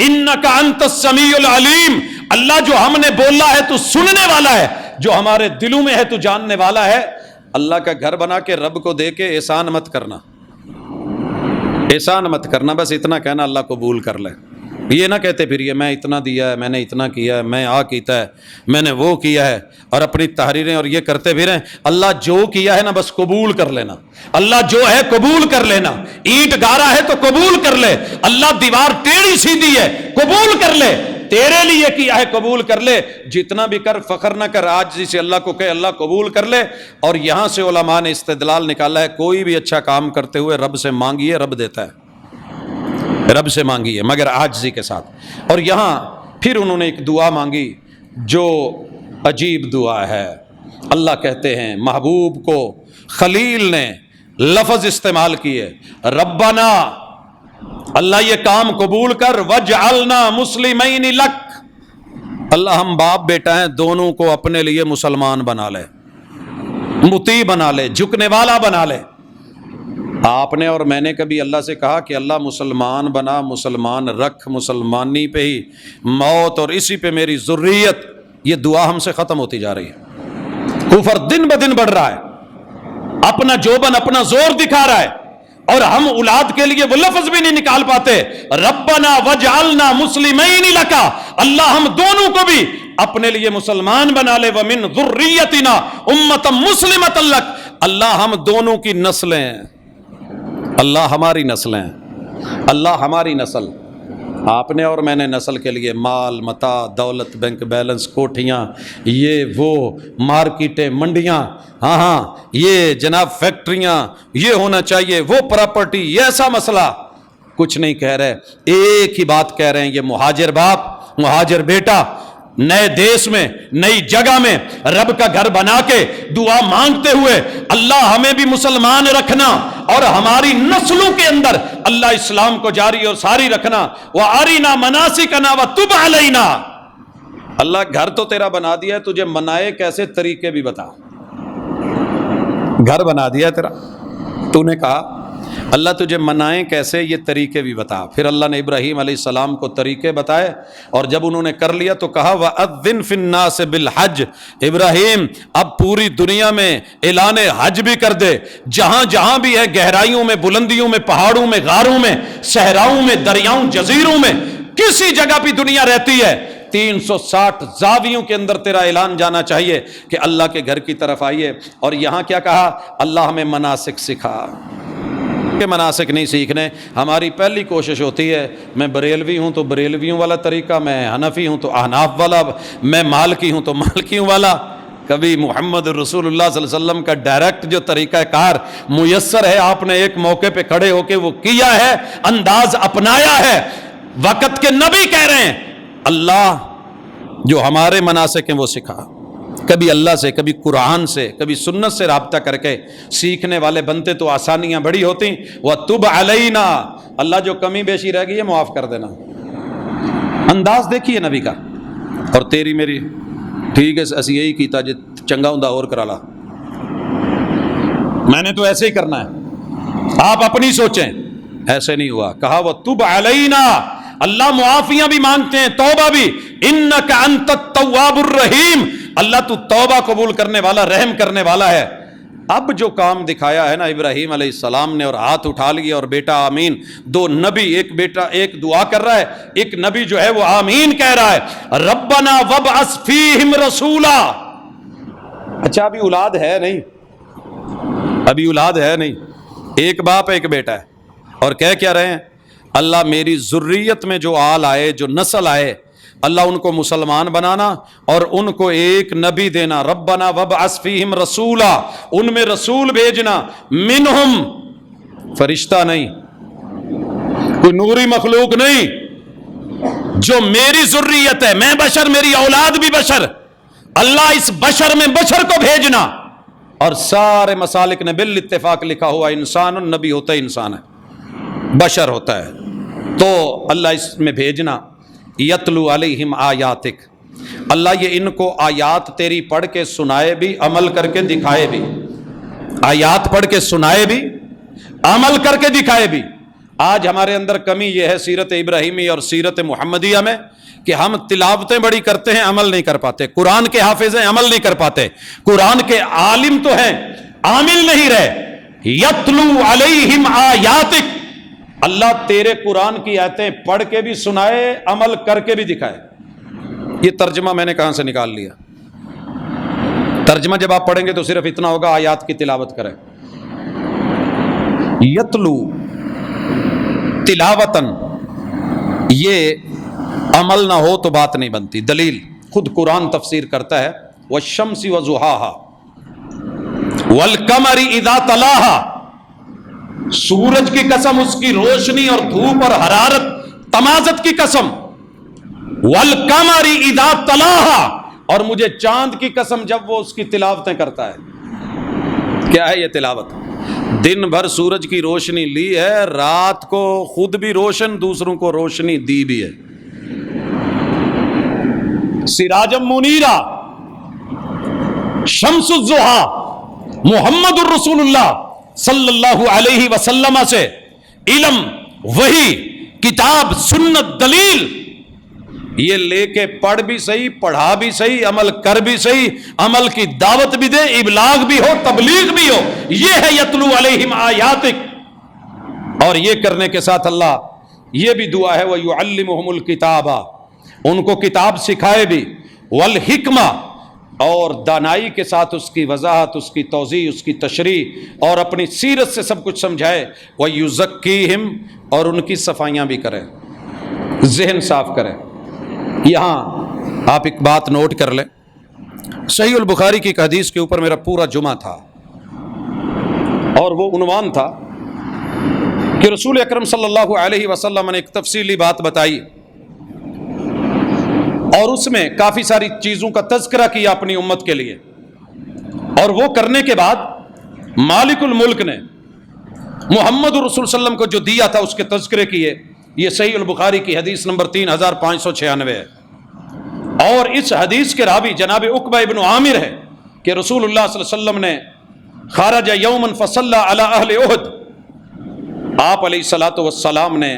انک انت السمیع العلیم، اللہ جو ہم نے بولا ہے تو سننے والا ہے، جو ہمارے دلوں میں ہے تو جاننے والا ہے۔ اللہ کا گھر بنا کے رب کو دے کے احسان مت کرنا، احسان مت کرنا، بس اتنا کہنا اللہ قبول کر لے، یہ نہ کہتے پھر یہ میں اتنا دیا ہے، میں نے اتنا کیا ہے، میں آ کیتا ہے، میں نے وہ کیا ہے، اور اپنی تحریریں اور یہ کرتے پھریں۔ اللہ جو کیا ہے نا بس قبول کر لینا، اللہ جو ہے قبول کر لینا، اینٹ گارا ہے تو قبول کر لے، اللہ دیوار ٹیڑھی سیدھی ہے قبول کر لے، تیرے لیے کیا ہے قبول کر لے، جتنا بھی کر فخر نہ کر، آج جسے اللہ کو کہے اللہ قبول کر لے۔ اور یہاں سے علماء نے استدلال نکالا ہے، کوئی بھی اچھا کام کرتے ہوئے رب سے مانگیے، رب دیتا ہے، رب سے مانگیے مگر عاجزی کے ساتھ۔ اور یہاں پھر انہوں نے ایک دعا مانگی جو عجیب دعا ہے، اللہ کہتے ہیں محبوب کو خلیل نے لفظ استعمال کیے، ربنا، اللہ یہ کام قبول کر، وجعلنا مسلمین لک، اللہ ہم باپ بیٹا ہیں دونوں کو اپنے لیے مسلمان بنا لے، مطیع بنا لے، جھکنے والا بنا لے۔ آپ نے اور میں نے کبھی اللہ سے کہا کہ اللہ مسلمان بنا، مسلمان رکھ، مسلمانی پہ ہی موت اور اسی پہ میری ذریت؟ یہ دعا ہم سے ختم ہوتی جا رہی ہے، کفر دن بدن بڑھ رہا ہے، اپنا جوبن اپنا زور دکھا رہا ہے، اور ہم اولاد کے لیے وہ لفظ بھی نہیں نکال پاتے، ربنا وجعلنا مسلمین لکا، اللہ ہم دونوں کو بھی اپنے لیے مسلمان بنا لے، ومن ذریتنا امتا مسلمتا لک، اللہ ہم دونوں کی نسلیں ہیں، اللہ ہماری نسلیں ہیں، اللہ ہماری نسل، آپ نے اور میں نے نسل کے لیے مال متاع، دولت، بینک بیلنس، کوٹھیاں، یہ وہ مارکیٹیں، منڈیاں، ہاں یہ جناب فیکٹریاں، یہ ہونا چاہیے، وہ پراپرٹی، یہ ایسا مسئلہ کچھ نہیں کہہ رہے، ایک ہی بات کہہ رہے ہیں، یہ مہاجر باپ، مہاجر بیٹا، نئے دیش میں، نئی جگہ میں رب کا گھر بنا کے دعا مانگتے ہوئے، اللہ ہمیں بھی مسلمان رکھنا اور ہماری نسلوں کے اندر اللہ اسلام کو جاری اور ساری رکھنا، وَأَرِنَا مَنَاسِكَنَا وَتُبْ عَلَيْنَا، اللہ گھر تو تیرا بنا دیا ہے، تجھے منائے کیسے طریقے بھی بتا، گھر بنا دیا ہے تیرا، تو نے کہا اللہ تجھے منائیں کیسے، یہ طریقے بھی بتا۔ پھر اللہ نے ابراہیم علیہ السلام کو طریقے بتائے، اور جب انہوں نے کر لیا تو کہا وَأَذِّن فِي النَّاسِ بِالْحَجِّ، ابراہیم اب پوری دنیا میں اعلان حج بھی کر دے، جہاں جہاں بھی ہے، گہرائیوں میں، بلندیوں میں، پہاڑوں میں، غاروں میں، صحراؤں میں، دریاؤں، جزیروں میں، کسی جگہ بھی دنیا رہتی ہے، 360 زاویوں کے اندر تیرا اعلان جانا چاہیے کہ اللہ کے گھر کی طرف آئیے۔ اور یہاں کیا کہا؟ اللہ ہمیں مناسک سکھا، کہ مناسک نہیں سیکھنے، ہماری پہلی کوشش ہوتی ہے، میں بریلوی ہوں تو بریلویوں والا طریقہ، میں حنفی ہوں تو احناف والا، میں مالکی ہوں تو مالکیوں والا۔ کبھی محمد رسول اللہ صلی اللہ علیہ وسلم کا ڈائریکٹ جو طریقہ کار میسر ہے، آپ نے ایک موقع پہ کھڑے ہو کے وہ کیا ہے، انداز اپنایا ہے، وقت کے نبی کہہ رہے ہیں اللہ جو ہمارے مناسک ہیں وہ سکھا۔ کبھی اللہ سے، کبھی قرآن سے، کبھی سنت سے رابطہ کر کے سیکھنے والے بنتے تو آسانیاں بڑی ہوتی۔ وَتُبْ عَلَيْنَا، اللہ جو کمی بیشی رہ گئی ہے معاف کر دینا۔ انداز دیکھیے نبی کا، اور تیری میری ٹھیک ہے اسی یہی کیتا جی چنگا ہوں اور کرا لا، میں نے تو ایسے ہی کرنا ہے، آپ اپنی سوچیں، ایسے نہیں ہوا۔ کہا وَتُبْ عَلَيْنَا، اللہ معافیاں بھی مانگتے ہیں، توبہ بھی، اِنَّكَ أَنْتَ التَّوَّابُ الرَّحِيمُ، اللہ تو توبہ قبول کرنے والا، رحم کرنے والا ہے۔ اب جو کام دکھایا ہے نا ابراہیم علیہ السلام نے، اور ہاتھ اٹھا لیا اور بیٹا آمین، دو نبی، ایک بیٹا ایک دعا کر رہا ہے، ایک نبی جو ہے وہ آمین کہہ رہا ہے، ربنا وابعث فیہم رسولا۔ اچھا ابھی اولاد ہے نہیں، ابھی اولاد ہے نہیں، ایک باپ ایک بیٹا ہے، اور کہہ کیا رہے ہیں؟ اللہ میری ذریت میں جو آل آئے، جو نسل آئے، اللہ ان کو مسلمان بنانا اور ان کو ایک نبی دینا، ربنا وابعث فیہم رسولا، ان میں رسول بھیجنا، منہم، فرشتہ نہیں، کوئی نوری مخلوق نہیں، جو میری ذریت ہے، میں بشر، میری اولاد بھی بشر، اللہ اس بشر میں بشر کو بھیجنا۔ اور سارے مسالک نے بالاتفاق لکھا ہوا انسان، نبی ہوتا ہے انسان ہے، بشر ہوتا ہے، تو اللہ اس میں بھیجنا، یتلو علیہم آیاتک، اللہ یہ ان کو آیات تیری پڑھ کے سنائے بھی، عمل کر کے دکھائے بھی، آیات پڑھ کے سنائے بھی، عمل کر کے دکھائے بھی۔ آج ہمارے اندر کمی یہ ہے سیرت ابراہیمی اور سیرت محمدیہ میں کہ ہم تلاوتیں بڑی کرتے ہیں، عمل نہیں کر پاتے، قرآن کے حافظ ہیں، عمل نہیں کر پاتے، قرآن کے عالم تو ہیں، عامل نہیں رہے۔ یتلو علیہم آیاتک، اللہ تیرے قرآن کی آیتیں پڑھ کے بھی سنائے، عمل کر کے بھی دکھائے۔ یہ ترجمہ میں نے کہاں سے نکال لیا؟ ترجمہ جب آپ پڑھیں گے تو صرف اتنا ہوگا، آیات کی تلاوت کریں۔ یتلو تلاوتن، یہ عمل نہ ہو تو بات نہیں بنتی۔ دلیل خود قرآن تفسیر کرتا ہے، والشمس وضحاها والقمر اذا تلاها، سورج کی قسم، اس کی روشنی اور دھوپ اور حرارت تمازت کی قسم، والقمر اذا تلاها، اور مجھے چاند کی قسم جب وہ اس کی تلاوتیں کرتا ہے۔ کیا ہے یہ تلاوت؟ دن بھر سورج کی روشنی لی ہے، رات کو خود بھی روشن، دوسروں کو روشنی دی بھی ہے، سراجم منیرا، شمس الضحیٰ، محمد الرسول اللہ صلی اللہ علیہ وسلم سے علم، وحی، کتاب، سنت، دلیل، یہ لے کے پڑھ بھی صحیح، پڑھا بھی صحیح، عمل کر بھی صحیح، عمل کی دعوت بھی دے، ابلاغ بھی ہو، تبلیغ بھی ہو، یہ ہے یتلو علیہم آیاتک۔ اور یہ کرنے کے ساتھ اللہ یہ بھی دعا ہے، وَيُعَلِّمُهُمُ الْكِتَابَ، ان کو کتاب سکھائے بھی، وَالْحِکْمَةَ، اور دانائی کے ساتھ اس کی وضاحت، اس کی توضیح، اس کی تشریح، اور اپنی سیرت سے سب کچھ سمجھائے، وَيُزَكِّيهِمْ، اور ان کی صفائیاں بھی کرے، ذہن صاف کرے۔ یہاں آپ ایک بات نوٹ کر لیں، صحیح البخاری کی ایک حدیث کے اوپر میرا پورا جمعہ تھا، اور وہ عنوان تھا کہ رسول اکرم صلی اللہ علیہ وسلم نے ایک تفصیلی بات بتائی، اور اس میں کافی ساری چیزوں کا تذکرہ کیا اپنی امت کے لیے، اور وہ کرنے کے بعد مالک الملک نے محمد الرسول صلی اللہ علیہ وسلم کو جو دیا تھا اس کے تذکرے کیے۔ یہ صحیح البخاری کی حدیث نمبر 3596 ہے، اور اس حدیث کے راوی جناب عقبہ ابن عامر ہے کہ رسول اللہ صلی اللہ علیہ وسلم نے خرج یوما فصلی علی اہل احد، آپ علیہ الصلوۃ والسلام نے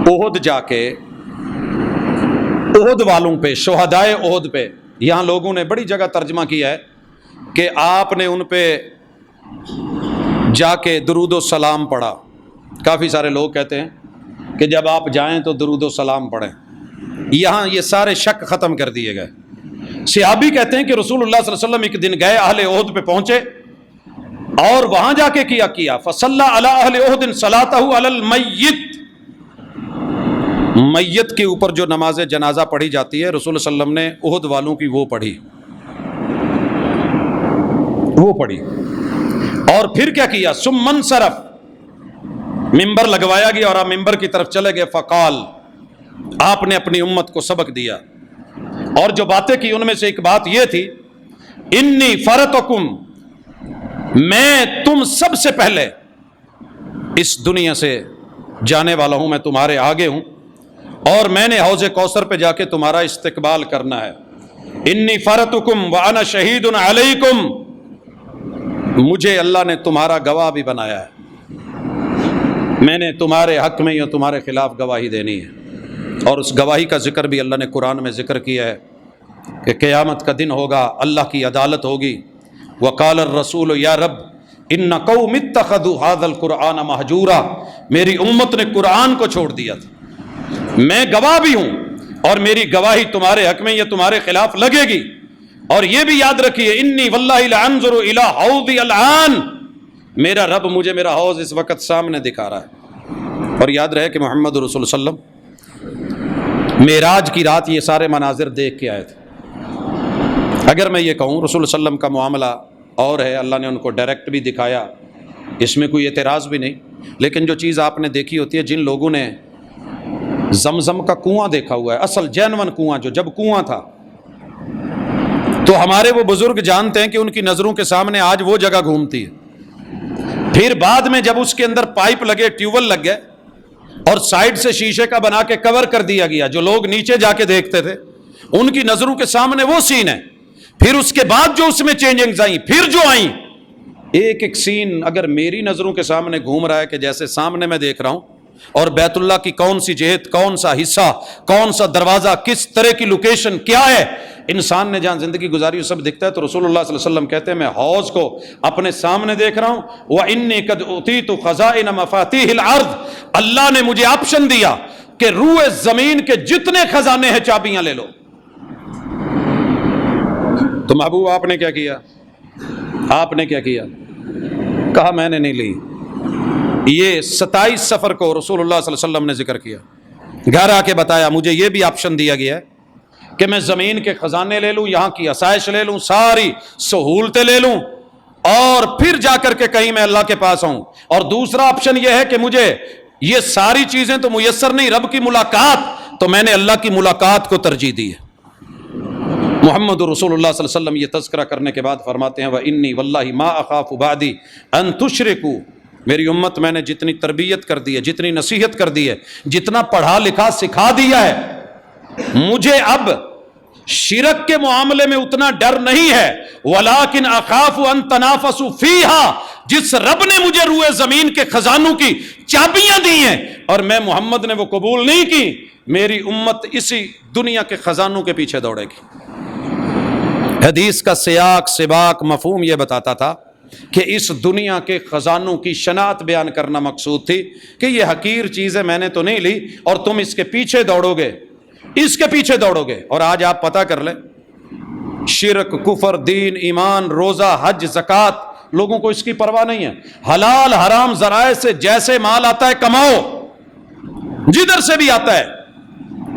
احد جا کے احد والوں پہ، شہدائے احد پہ، یہاں لوگوں نے بڑی جگہ ترجمہ کیا ہے کہ آپ نے ان پہ جا کے درود و سلام پڑھا۔ کافی سارے لوگ کہتے ہیں کہ جب آپ جائیں تو درود و سلام پڑھیں، یہاں یہ سارے شک ختم کر دیے گئے۔ صحابی کہتے ہیں کہ رسول اللہ صلی اللہ علیہ وسلم ایک دن گئے، اہل احد پہ پہنچے، اور وہاں جا کے کیا فصلی علی اہل احد صلاتہ علی المیت، میت کے اوپر جو نماز جنازہ پڑھی جاتی ہے رسول صلی اللہ علیہ وسلم نے احد والوں کی وہ پڑھی، اور پھر کیا ثم انصرف، ممبر لگوایا گیا اور آپ ممبر کی طرف چلے گئے، فقال، آپ نے اپنی امت کو سبق دیا، اور جو باتیں کی ان میں سے ایک بات یہ تھی، انی فرتکم، میں تم سب سے پہلے اس دنیا سے جانے والا ہوں، میں تمہارے آگے ہوں، اور میں نے حوض کوثر پہ جا کے تمہارا استقبال کرنا ہے۔ انی فرتکم وانا شہید علیکم، مجھے اللہ نے تمہارا گواہ بھی بنایا ہے، میں نے تمہارے حق میں یا تمہارے خلاف گواہی دینی ہے، اور اس گواہی کا ذکر بھی اللہ نے قرآن میں ذکر کیا ہے کہ قیامت کا دن ہوگا، اللہ کی عدالت ہوگی، وقال الرسول یا رب ان قوم اتخذوا هذا القرآن مہجورا، میری امت نے قرآن کو چھوڑ دیا تھا، میں گواہ بھی ہوں اور میری گواہی تمہارے حق میں یا تمہارے خلاف لگے گی۔ اور یہ بھی یاد رکھیے انی واللہ لانظر الی حوضی الان، میرا رب مجھے میرا حوض اس وقت سامنے دکھا رہا ہے۔ اور یاد رہے کہ محمد رسول صلی اللہ علیہ وسلم معراج کی رات یہ سارے مناظر دیکھ کے آئے تھے۔ اگر میں یہ کہوں رسول صلی اللہ علیہ وسلم کا معاملہ اور ہے، اللہ نے ان کو ڈائریکٹ بھی دکھایا، اس میں کوئی اعتراض بھی نہیں، لیکن جو چیز آپ نے دیکھی ہوتی ہے، جن لوگوں نے زمزم کا کنواں دیکھا ہوا ہے، اصل جینون کنواں جو جب کنواں تھا، تو ہمارے وہ بزرگ جانتے ہیں کہ ان کی نظروں کے سامنے آج وہ جگہ گھومتی ہے۔ پھر بعد میں جب اس کے اندر پائپ لگے، ٹیوبل لگ گئے اور سائیڈ سے شیشے کا بنا کے کور کر دیا گیا، جو لوگ نیچے جا کے دیکھتے تھے ان کی نظروں کے سامنے وہ سین ہے۔ پھر اس کے بعد جو اس میں چینجنگز آئیں، پھر جو آئیں، ایک ایک سین اگر میری نظروں کے سامنے گھوم رہا ہے کہ جیسے سامنے میں دیکھ رہا ہوں، اور بیت اللہ کی کون سی جہت، کون سا حصہ، کون سا دروازہ، کس طرح کی لوکیشن کیا ہے، انسان نے جہاں زندگی گزاری وہ سب دکھتا ہے۔ تو رسول اللہ صلی اللہ علیہ وسلم کہتے ہیں میں حوض کو اپنے سامنے دیکھ رہا ہوں، وَإِنِّي قَدْ أُوتِيتُ خَزَائِنَ مَفَاتِيحِ الْأَرْضِ، اللہ نے مجھے آپشن دیا کہ روئے زمین کے جتنے خزانے ہیں چابیاں لے لو۔ تو محبوب آپ نے کیا کیا؟ آپ نے کیا کیا؟ کہا میں نے نہیں لی۔ یہ 27 سفر کو رسول اللہ صلی اللہ علیہ وسلم نے ذکر کیا، گھر آ کے بتایا مجھے یہ بھی آپشن دیا گیا ہے کہ میں زمین کے خزانے لے لوں، یہاں کی آسائش لے لوں، ساری سہولتیں لے لوں، اور پھر جا کر کے کہیں میں اللہ کے پاس آؤں۔ اور دوسرا آپشن یہ ہے کہ مجھے یہ ساری چیزیں تو میسر نہیں، رب کی ملاقات، تو میں نے اللہ کی ملاقات کو ترجیح دی ہے۔ محمد رسول اللہ صلی اللہ علیہ وسلم یہ تذکرہ کرنے کے بعد فرماتے ہیں وَإِنِّي وَاللَّهِ مَا أَخَافُ بَعْدِي أَن تُشْرِكُوا، میری امت میں نے جتنی تربیت کر دی ہے، جتنی نصیحت کر دی ہے، جتنا پڑھا لکھا سکھا دیا ہے، مجھے اب شرک کے معاملے میں اتنا ڈر نہیں ہے۔ وَلَٰكِنْ أَخَافُ أَن تَنَافَسُوا فِيهَا، جس رب نے مجھے روئے زمین کے خزانوں کی چابیاں دی ہیں اور میں محمد نے وہ قبول نہیں کی، میری امت اسی دنیا کے خزانوں کے پیچھے دوڑے گی۔ حدیث کا سیاق سباق مفہوم یہ بتاتا تھا کہ اس دنیا کے خزانوں کی شناخت بیان کرنا مقصود تھی کہ یہ حقیر چیزیں میں نے تو نہیں لی اور تم اس کے پیچھے دوڑو گے، اس کے پیچھے دوڑو گے۔ اور آج آپ پتہ کر لیں، شرک، کفر، دین، ایمان، روزہ، حج، زکوٰۃ، لوگوں کو اس کی پرواہ نہیں ہے۔ حلال حرام ذرائع سے جیسے مال آتا ہے کماؤ، جدھر سے بھی آتا ہے،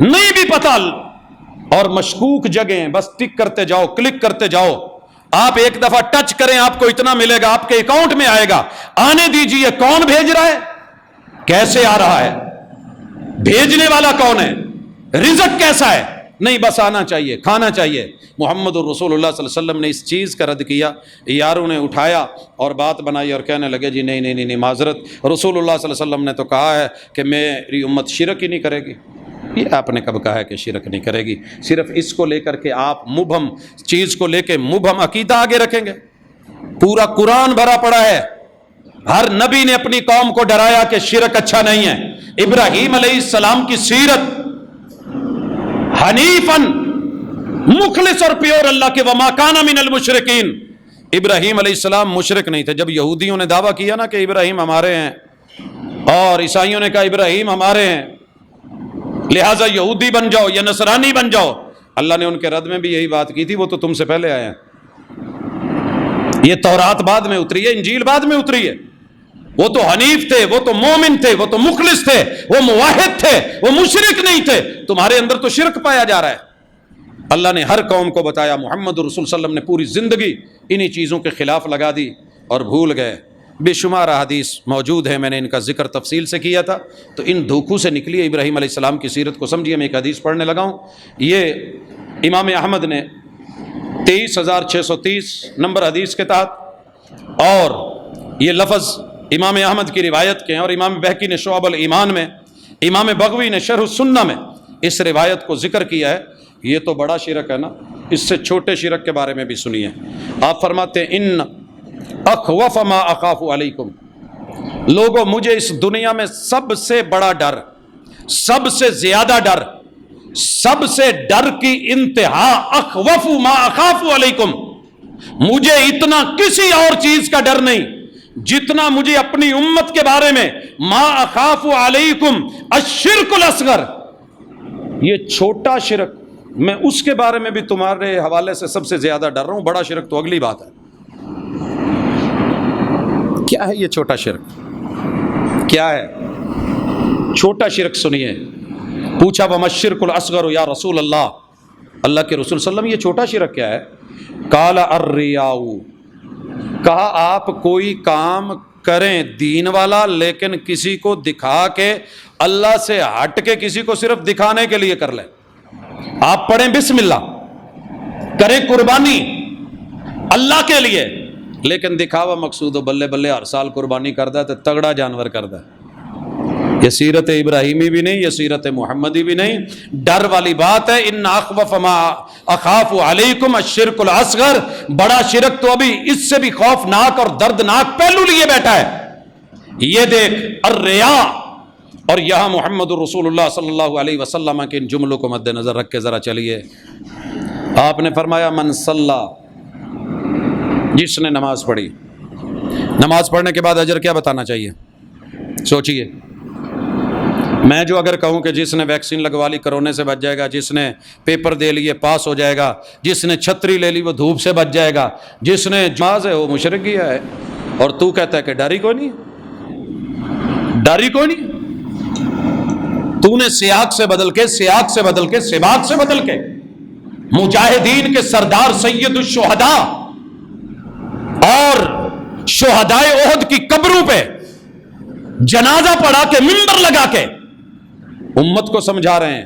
نہیں بھی پتہ، اور مشکوک جگہیں بس ٹک کرتے جاؤ، کلک کرتے جاؤ۔ آپ ایک دفعہ ٹچ کریں آپ کو اتنا ملے گا، آپ کے اکاؤنٹ میں آئے گا۔ آنے دیجئے، کون بھیج رہا ہے، کیسے آ رہا ہے، بھیجنے والا کون ہے، رزق کیسا ہے، نہیں بس آنا چاہیے، کھانا چاہیے۔ محمد الرسول اللہ صلی اللہ علیہ وسلم نے اس چیز کا رد کیا، یاروں نے اٹھایا اور بات بنائی اور کہنے لگے جی نہیں معذرت، رسول اللہ صلی اللہ علیہ وسلم نے تو کہا ہے کہ میری امت شرک ہی نہیں کرے گی۔ یہ آپ نے کب کہا ہے کہ شرک نہیں کرے گی؟ صرف اس کو لے کر کے آپ مبہم چیز کو لے کے مبہم عقیدہ آگے رکھیں گے؟ پورا قرآن بھرا پڑا ہے، ہر نبی نے اپنی قوم کو ڈرایا کہ شرک اچھا نہیں ہے۔ ابراہیم علیہ السلام کی سیرت، حنیفاً، مخلص اور پیور اللہ کے، وما کان من المشرکین، ابراہیم علیہ السلام مشرک نہیں تھے۔ جب یہودیوں نے دعویٰ کیا نا کہ ابراہیم ہمارے ہیں، اور عیسائیوں نے کہا ابراہیم ہمارے ہیں لہٰذا یہودی بن جاؤ یا نصرانی بن جاؤ، اللہ نے ان کے رد میں بھی یہی بات کی تھی، وہ تو تم سے پہلے آئے ہیں۔ یہ تورات بعد میں اتری ہے، انجیل بعد میں اتری ہے۔ وہ تو حنیف تھے، وہ تو مومن تھے، وہ تو مخلص تھے، وہ موحد تھے، وہ مشرک نہیں تھے۔ تمہارے اندر تو شرک پایا جا رہا ہے۔ اللہ نے ہر قوم کو بتایا، محمد رسول صلی اللہ علیہ وسلم نے پوری زندگی انہی چیزوں کے خلاف لگا دی اور بھول گئے۔ بے شمار احادیث موجود ہیں، میں نے ان کا ذکر تفصیل سے کیا تھا، تو ان دھوکوں سے نکلیے، ابراہیم علیہ السلام کی سیرت کو سمجھیے۔ میں ایک حدیث پڑھنے لگا ہوں، یہ امام احمد نے 23,630 نمبر حدیث کے تحت، اور یہ لفظ امام احمد کی روایت کے ہیں، اور امام بہقی نے شعب الایمان میں، امام بغوی نے شرح السنہ میں اس روایت کو ذکر کیا ہے۔ یہ تو بڑا شرک ہے نا، اس سے چھوٹے شرک کے بارے میں بھی سنیے۔ آپ فرماتے ہیں ان اخوف ما اخاف علیکم، لوگوں مجھے اس دنیا میں سب سے بڑا ڈر، سب سے زیادہ ڈر، سب سے ڈر کی انتہا، اخوف ما اخاف علیکم، مجھے اتنا کسی اور چیز کا ڈر نہیں جتنا مجھے اپنی امت کے بارے میں ما اخاف علیکم الشرک الاصغر، یہ چھوٹا شرک، میں اس کے بارے میں بھی تمہارے حوالے سے سب سے زیادہ ڈر رہا ہوں، بڑا شرک تو اگلی بات ہے۔ کیا ہے یہ چھوٹا شرک؟ کیا ہے چھوٹا شرک؟ سنیے، پوچھا وما الشرک الاصغر یا رسول اللہ، اللہ کے رسول صلی اللہ علیہ وسلم یہ چھوٹا شرک کیا ہے؟ قال الریا، کہا آپ کوئی کام کریں دین والا لیکن کسی کو دکھا کے، اللہ سے ہٹ کے کسی کو صرف دکھانے کے لیے کر لیں۔ آپ پڑھیں بسم اللہ، کریں قربانی اللہ کے لیے، لیکن دکھاوا مقصود ہو، بلے بلے ہر سال قربانی کرتا ہے تو تگڑا جانور کرتا ہے۔ یہ سیرت ابراہیمی بھی نہیں، یہ سیرت محمدی بھی نہیں، ڈر والی بات ہے۔ ان اخوف ما اخاف علیکم الشرک الاصغر، بڑا شرک تو ابھی اس سے بھی خوفناک اور دردناک پہلو لیے بیٹھا ہے، یہ دیکھ الریا۔ اور یہاں محمد رسول اللہ صلی اللہ علیہ وسلم کے ان جملوں کو مد نظر رکھ کے ذرا چلیے، آپ نے فرمایا من صلی، جس نے نماز پڑھی، نماز پڑھنے کے بعد اجر کیا بتانا چاہیے؟ سوچئے، میں جو اگر کہوں کہ جس نے ویکسین لگوا لی کرونے سے بچ جائے گا، جس نے پیپر دے لیے پاس ہو جائے گا، جس نے چھتری لے لی وہ دھوپ سے بچ جائے گا، جس نے نماز ہے وہ مشرک کیا ہے، اور تو کہتا ہے کہ ڈر ہی کوئی نہیں، ڈر ہی کوئی نہیں۔ تو نے سیاق سے بدل کے سباق سے بدل کے مجاہدین کے سردار سید الشہداء اور شہدائے احد کی قبروں پہ جنازہ پڑھا کے منبر لگا کے امت کو سمجھا رہے ہیں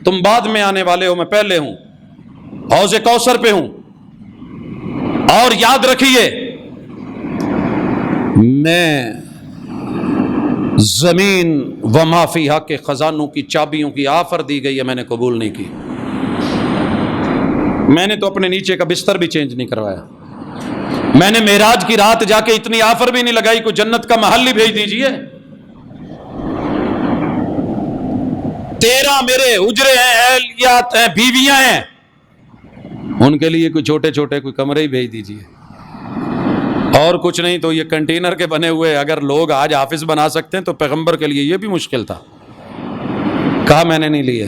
تم بعد میں آنے والے ہو، میں پہلے ہوں، حوض کوثر پہ ہوں، اور یاد رکھیے میں زمین وما فیہا کے خزانوں کی چابیوں کی آفر دی گئی ہے، میں نے قبول نہیں کی، میں نے تو اپنے نیچے کا بستر بھی چینج نہیں کروایا، میں نے معراج کی رات جا کے اتنی آفر بھی نہیں لگائی کوئی جنت کا محل ہی بھیج دیجئے۔ 13 میرے حجرے ہیں، اہلیات ہیں، بیویاں ہیں، ان کے لیے کوئی چھوٹے چھوٹے کوئی کمرے ہی بھیج دیجئے، اور کچھ نہیں تو یہ کنٹینر کے بنے ہوئے اگر لوگ آج آفس بنا سکتے ہیں تو پیغمبر کے لیے یہ بھی مشکل تھا۔ کہا میں نے نہیں لیے،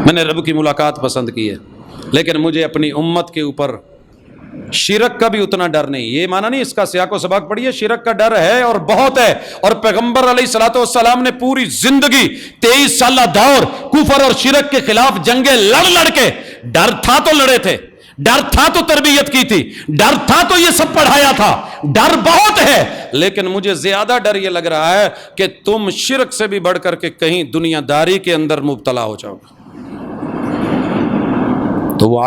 میں نے رب کی ملاقات پسند کی ہے، لیکن مجھے اپنی امت کے اوپر شرک کا بھی اتنا ڈر نہیں۔ یہ مانا نہیں، اس کا سیاق و سباق پڑھیے، شرک کا ڈر ہے اور بہت ہے، اور پیغمبر علیہ الصلوۃ والسلام نے پوری زندگی 23 سالہ دور کفر اور شرک کے خلاف جنگیں لڑ کے، ڈر تھا تو لڑے تھے، ڈر تھا تو تربیت کی تھی، ڈر تھا تو یہ سب پڑھایا تھا، ڈر بہت ہے، لیکن مجھے زیادہ ڈر یہ لگ رہا ہے کہ تم شرک سے بھی بڑھ کر کے کہیں دنیا داری کے اندر مبتلا ہو جاؤ گے۔ تو وہ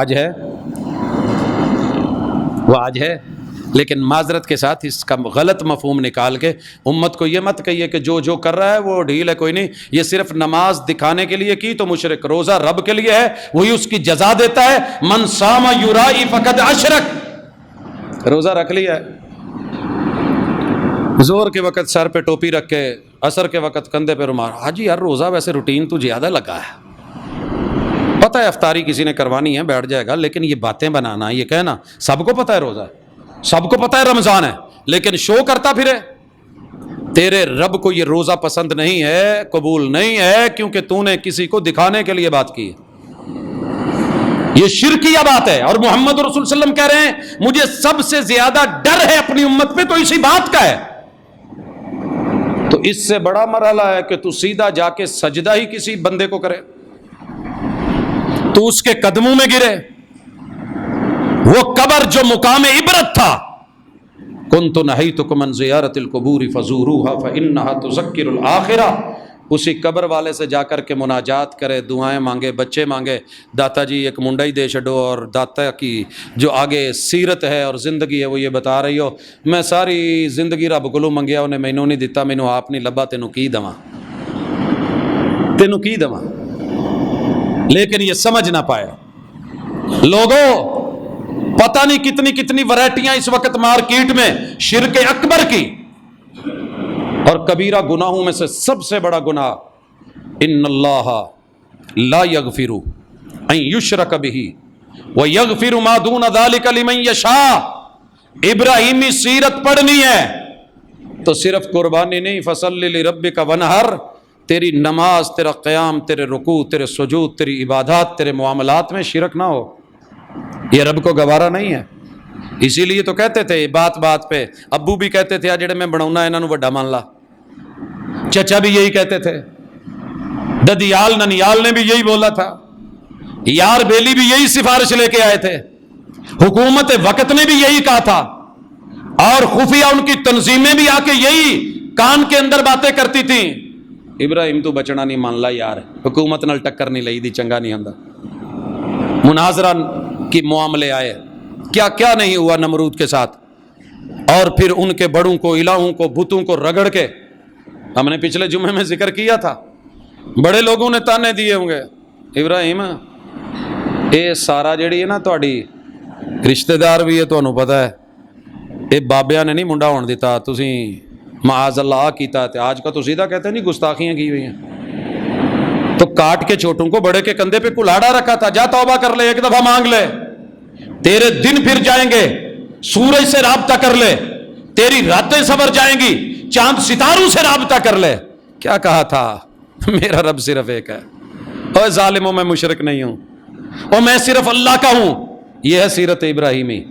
آج ہے، لیکن معذرت کے ساتھ اس کا غلط مفہوم نکال کے امت کو یہ مت کہیے کہ جو کر رہا ہے وہ ڈھیل ہے، کوئی نہیں، یہ صرف نماز دکھانے کے لیے کی تو مشرک، روزہ رب کے لیے ہے، وہی اس کی جزا دیتا ہے، من صام یرائی فقد اشرک، روزہ رکھ لیا ہے، زور کے وقت سر پہ ٹوپی رکھ کے، عصر کے وقت کندھے پہ رومال، حاجی یار روزہ ویسے روٹین تو زیادہ لگا ہے، پتہ ہے افطاری کسی نے کروانی ہے بیٹھ جائے گا، لیکن یہ باتیں بنانا، یہ کہنا، سب کو پتہ ہے روزہ ہے، سب کو پتہ ہے رمضان ہے، لیکن شو کرتا پھرے، تیرے رب کو یہ روزہ پسند نہیں ہے، قبول نہیں ہے، کیونکہ تو نے کسی کو دکھانے کے لیے بات کی ہے، یہ شرکیہ بات ہے۔ اور محمد رسول صلی اللہ علیہ وسلم کہہ رہے ہیں مجھے سب سے زیادہ ڈر ہے اپنی امت پہ تو اسی بات کا ہے۔ تو اس سے بڑا مرحلہ ہے کہ تو سیدھا جا کے سجدہ ہی کسی بندے کو کرے، تو اس کے قدموں میں گرے، وہ قبر جو مقام عبرت تھا، کنت نہیتکم عن زیارت القبور فزوروها فانها تذکر الآخرہ، اسی قبر والے سے جا کر کے مناجات کرے، دعائیں مانگے، بچے مانگے، داتا جی ایک منڈا ہی دے چھڈو، اور داتا کی جو آگے سیرت ہے اور زندگی ہے وہ یہ بتا رہی ہو میں ساری زندگی رب کولوں منگیا انہیں مینوں نہیں دتا، مینوں آپ نہیں لبا، تینوں کی دواں، لیکن یہ سمجھ نہ پائے لوگوں، پتہ نہیں کتنی کتنی ورائٹیاں اس وقت مارکیٹ میں شرک اکبر کی، اور کبیرہ گناہوں میں سے سب سے بڑا گناہ ان اللہ لا یغفر ان یشرک بہ وَيَغْفِرُ مَا دُونَ ذَلِكَ لِمَن يَشَاءُ. ابراہیمی سیرت پڑھنی ہے تو صرف قربانی نہیں، فَصَلِّ لِرَبِّكَ وَانْحَرْ. تیری نماز، تیرا قیام، تیرے رکوع، تیرے سجود، تیری عبادات، تیرے معاملات میں شرک نہ ہو. یہ رب کو گوارا نہیں ہے. اسی لیے تو کہتے تھے بات بات پہ، ابو بھی کہتے تھے جڑے میں بناؤنا انہاں نوں وڈا مان لا، چچا بھی یہی کہتے تھے، ددیال ننیال نے بھی یہی بولا تھا، یار بیلی بھی یہی سفارش لے کے آئے تھے، حکومت وقت نے بھی یہی کہا تھا، اور خفیہ ان کی تنظیمیں بھی آ کے یہی کان کے اندر باتیں کرتی تھیں. ابراہیم تو بچنا نہیں مان لا یار، حکومت نال ٹکر نہیں لئی دی، چنگا نہیں ہوندا. مناظرہ کی معاملے آئے، کیا کیا نہیں ہوا نمرود کے ساتھ. اور پھر ان کے بڑوں کو، الہوں کو، بتوں کو رگڑ کے، ہم نے پچھلے جمعے میں ذکر کیا تھا، بڑے لوگوں نے تانے دیے ہوں گے ابراہیم اے سارا جیڑی ہے نا تہاڈی رشتہ دار بھی ہے، تانوں پتہ ہے اے بابیاں نے نہیں منڈا ہون دیتا، تسی معاذ اللہ کیتا تے آج کا تو سیدھا کہتے ہیں نہیں گستاخیاں کی ہوئی ہیں. تو کاٹ کے چھوٹوں کو بڑے کے کندھے پہ کلاڑا رکھا تھا، جا توبہ کر لے، ایک دفعہ مانگ لے، تیرے دن پھر جائیں گے، سورج سے رابطہ کر لے، تیری راتیں سنور جائیں گی، چاند ستاروں سے رابطہ کر لے. کیا کہا تھا؟ میرا رب صرف ایک ہے، اور ظالموں میں مشرک نہیں ہوں، اور میں صرف اللہ کا ہوں. یہ ہے سیرت ابراہیمی.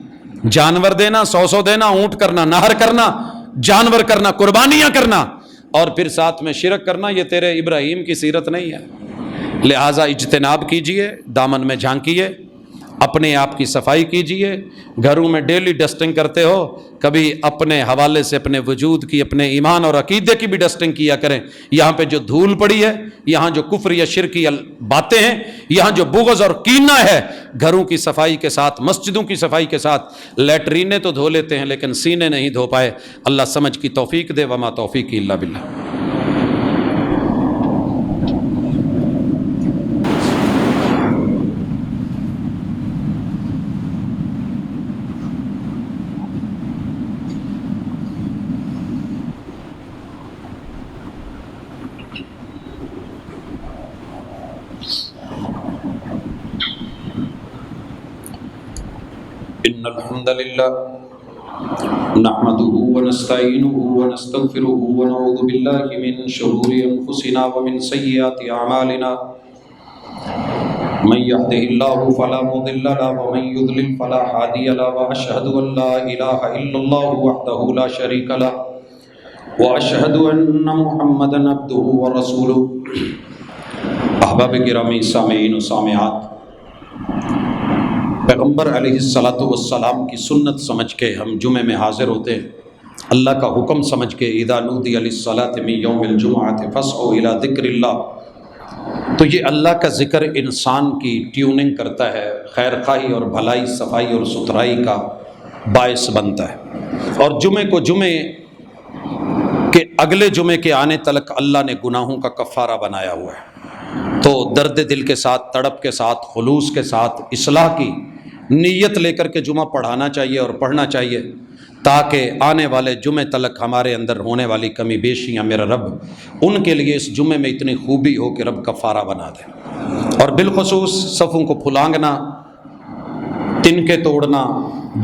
جانور دینا، 100 دینا، اونٹ کرنا، نہر کرنا، جانور کرنا، قربانیاں کرنا، اور پھر ساتھ میں شرک کرنا، یہ تیرے ابراہیم کی سیرت نہیں ہے. لہٰذا اجتناب کیجئے، دامن میں جھانکیے، اپنے آپ کی صفائی کیجئے. گھروں میں ڈیلی ڈسٹنگ کرتے ہو، کبھی اپنے حوالے سے اپنے وجود کی، اپنے ایمان اور عقیدے کی بھی ڈسٹنگ کیا کریں. یہاں پہ جو دھول پڑی ہے، یہاں جو کفر یا شرکی باتیں ہیں، یہاں جو بغض اور کینہ ہے، گھروں کی صفائی کے ساتھ، مسجدوں کی صفائی کے ساتھ. لیٹرینے تو دھو لیتے ہیں لیکن سینے نہیں دھو پائے. اللہ سمجھ کی توفیق دے، وما توفیق الا باللہ. إن الحمد لله نحمده ونستعينه ونستغفره ونعوذ بالله من شرور أنفسنا ومن سيئات أعمالنا من يهده الله فلا مضل له ومن يضلل فلا هادي له وأشهد أن لا إله إلا الله وحده لا شريك له وأشهد أن محمدا عبده ورسوله. احباب گرامی سامعین و سامعات، پیغمبر علیہ الصلاۃ والسلام کی سنت سمجھ کے ہم جمعے میں حاضر ہوتے ہیں. اللہ کا حکم سمجھ کے اذا نودی للصلاۃ من یوم الجمعۃ فاسعوا الی ذکر اللہ. تو یہ اللہ کا ذکر انسان کی ٹیوننگ کرتا ہے، خیر خواہی اور بھلائی، صفائی اور ستھرائی کا باعث بنتا ہے. اور جمعے کو، جمعے کے اگلے جمعے کے آنے تلک اللہ نے گناہوں کا کفارہ بنایا ہوا ہے. تو درد دل کے ساتھ، تڑپ کے ساتھ، خلوص کے ساتھ، اصلاح کی نیت لے کر کے جمعہ پڑھانا چاہیے اور پڑھنا چاہیے، تاکہ آنے والے جمعے تلک ہمارے اندر ہونے والی کمی بیشیاں میرا رب ان کے لیے اس جمعے میں اتنی خوبی ہو کہ رب کفارہ بنا دے. اور بالخصوص صفوں کو پھلانگنا، تنکے توڑنا،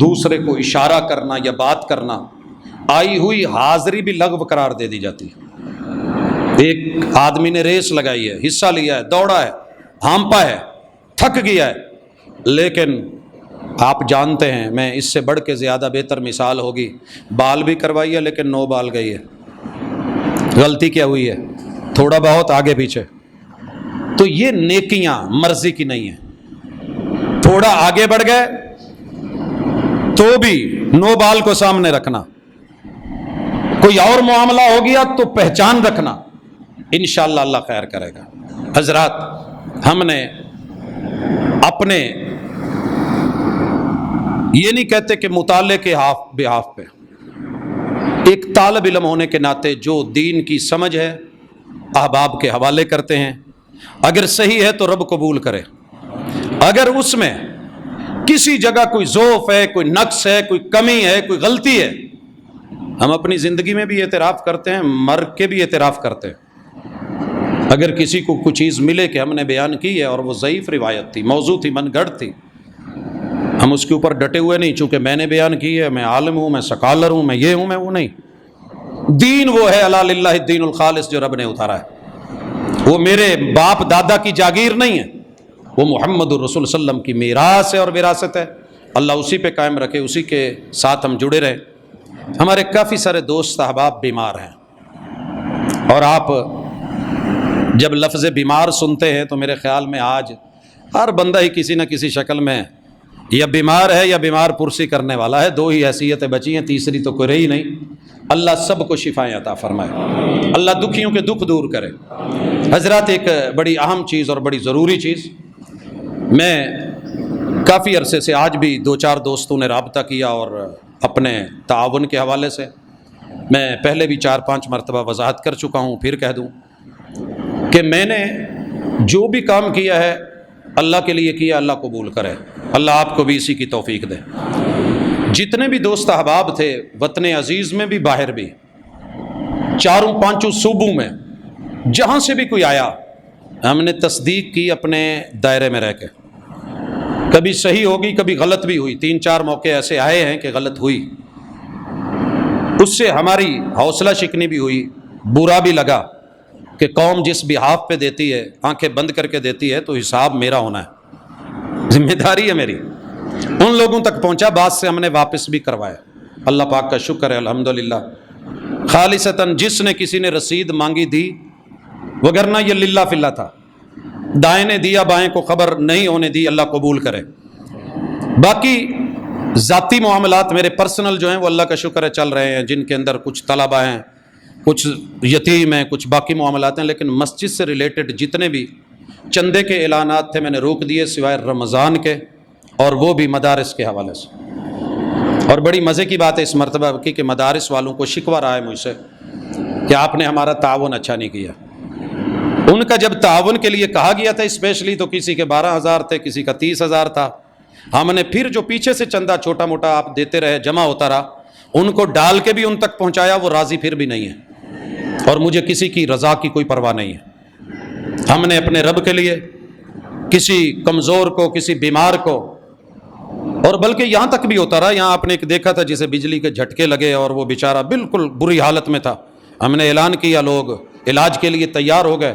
دوسرے کو اشارہ کرنا یا بات کرنا، آئی ہوئی حاضری بھی لغو قرار دے دی جاتی ہے. ایک آدمی نے ریس لگائی ہے، حصہ لیا ہے، دوڑا ہے، ہانپا ہے، تھک گیا ہے، لیکن آپ جانتے ہیں، میں اس سے بڑھ کے زیادہ بہتر مثال ہوگی، بال بھی کروائی ہے لیکن 9 بال گئی ہے. غلطی کیا ہوئی ہے؟ تھوڑا بہت آگے پیچھے. تو یہ نیکیاں مرضی کی نہیں ہیں. تھوڑا آگے بڑھ گئے تو بھی 9 بال کو سامنے رکھنا. کوئی اور معاملہ ہو گیا تو پہچان رکھنا، انشاءاللہ اللہ خیر کرے گا. حضرات، ہم نے اپنے، یہ نہیں کہتے کہ مطالعے کے بہاف پہ، ایک طالب علم ہونے کے ناطے جو دین کی سمجھ ہے احباب کے حوالے کرتے ہیں. اگر صحیح ہے تو رب قبول کرے، اگر اس میں کسی جگہ کوئی ضعف ہے، کوئی نقص ہے، کوئی کمی ہے، کوئی غلطی ہے، ہم اپنی زندگی میں بھی اعتراف کرتے ہیں، مر کے بھی اعتراف کرتے ہیں. اگر کسی کو کوئی چیز ملے کہ ہم نے بیان کی ہے اور وہ ضعیف روایت تھی، موضوع تھی، من گھڑت تھی، ہم اس کے اوپر ڈٹے ہوئے نہیں، چونکہ میں نے بیان کی ہے، میں عالم ہوں، میں سکالر ہوں، میں یہ ہوں، میں وہ نہیں۔ دین وہ ہے الا للہ الدین الخالص جو رب نے اتارا ہے، وہ میرے باپ دادا کی جاگیر نہیں ہے، وہ محمد الرسول صلی اللہ علیہ وسلم کی میراث ہے اور وراثت ہے۔ اللہ اسی پہ قائم رکھے، اسی کے ساتھ ہم جڑے رہیں۔ ہمارے کافی سارے دوست احباب بیمار ہیں، اور آپ جب لفظ بیمار سنتے ہیں تو میرے خیال میں آج ہر بندہ ہی کسی نہ کسی شکل میں یا بیمار ہے یا بیمار پرسی کرنے والا ہے۔ دو ہی حیثیتیں بچی ہیں، تیسری تو کوئی رہی نہیں۔ اللہ سب کو شفائیں عطا فرمائے، اللہ دکھیوں کے دکھ دور کرے۔ حضرات، ایک بڑی اہم چیز اور بڑی ضروری چیز، میں کافی عرصے سے آج بھی 2-4 دوستوں نے رابطہ کیا، اور اپنے تعاون کے حوالے سے میں پہلے بھی 4-5 مرتبہ وضاحت کر چکا ہوں، پھر کہہ دوں کہ میں نے جو بھی کام کیا ہے اللہ کے لیے کیا، اللہ قبول کرے، اللہ آپ کو بھی اسی کی توفیق دے۔ جتنے بھی دوست احباب تھے وطن عزیز میں بھی باہر بھی، 4-5 صوبوں میں، جہاں سے بھی کوئی آیا، ہم نے تصدیق کی اپنے دائرے میں رہ کے۔ کبھی صحیح ہوگی، کبھی غلط بھی ہوئی، 3-4 موقع ایسے آئے ہیں کہ غلط ہوئی، اس سے ہماری حوصلہ شکنی بھی ہوئی، برا بھی لگا کہ قوم جس بحاف پہ دیتی ہے، آنکھیں بند کر کے دیتی ہے، تو حساب میرا ہونا ہے، ذمہ داری ہے میری۔ ان لوگوں تک پہنچا، بعد سے ہم نے واپس بھی کروایا، اللہ پاک کا شکر ہے، الحمدللہ۔ خالصتاً جس نے کسی نے رسید مانگی دی، وگرنہ یہ للہ فی اللہ تھا، دائیں نے دیا بائیں کو خبر نہیں ہونے دی، اللہ قبول کرے۔ باقی ذاتی معاملات میرے پرسنل جو ہیں وہ اللہ کا شکر ہے چل رہے ہیں، جن کے اندر کچھ طلبہ ہیں، کچھ یتیم ہیں، کچھ باقی معاملات ہیں، لیکن مسجد سے ریلیٹڈ جتنے بھی چندے کے اعلانات تھے میں نے روک دیے، سوائے رمضان کے، اور وہ بھی مدارس کے حوالے سے۔ اور بڑی مزے کی بات ہے اس مرتبہ کی کہ مدارس والوں کو شکوہ رہا ہے مجھ سے کہ آپ نے ہمارا تعاون اچھا نہیں کیا۔ ان کا جب تعاون کے لیے کہا گیا تھا اسپیشلی، تو کسی کے 12,000 تھے، کسی کا 30,000 تھا۔ ہم نے پھر جو پیچھے سے چندہ چھوٹا موٹا آپ دیتے رہے، جمع ہوتا رہا، ان کو ڈال کے بھی ان تک پہنچایا، وہ راضی پھر بھی نہیں ہے، اور مجھے کسی کی رضا کی کوئی پرواہ نہیں ہے۔ ہم نے اپنے رب کے لیے کسی کمزور کو، کسی بیمار کو، اور بلکہ یہاں تک بھی ہوتا رہا، یہاں آپ نے ایک دیکھا تھا جسے بجلی کے جھٹکے لگے اور وہ بیچارہ بالکل بری حالت میں تھا، ہم نے اعلان کیا، لوگ علاج کے لیے تیار ہو گئے،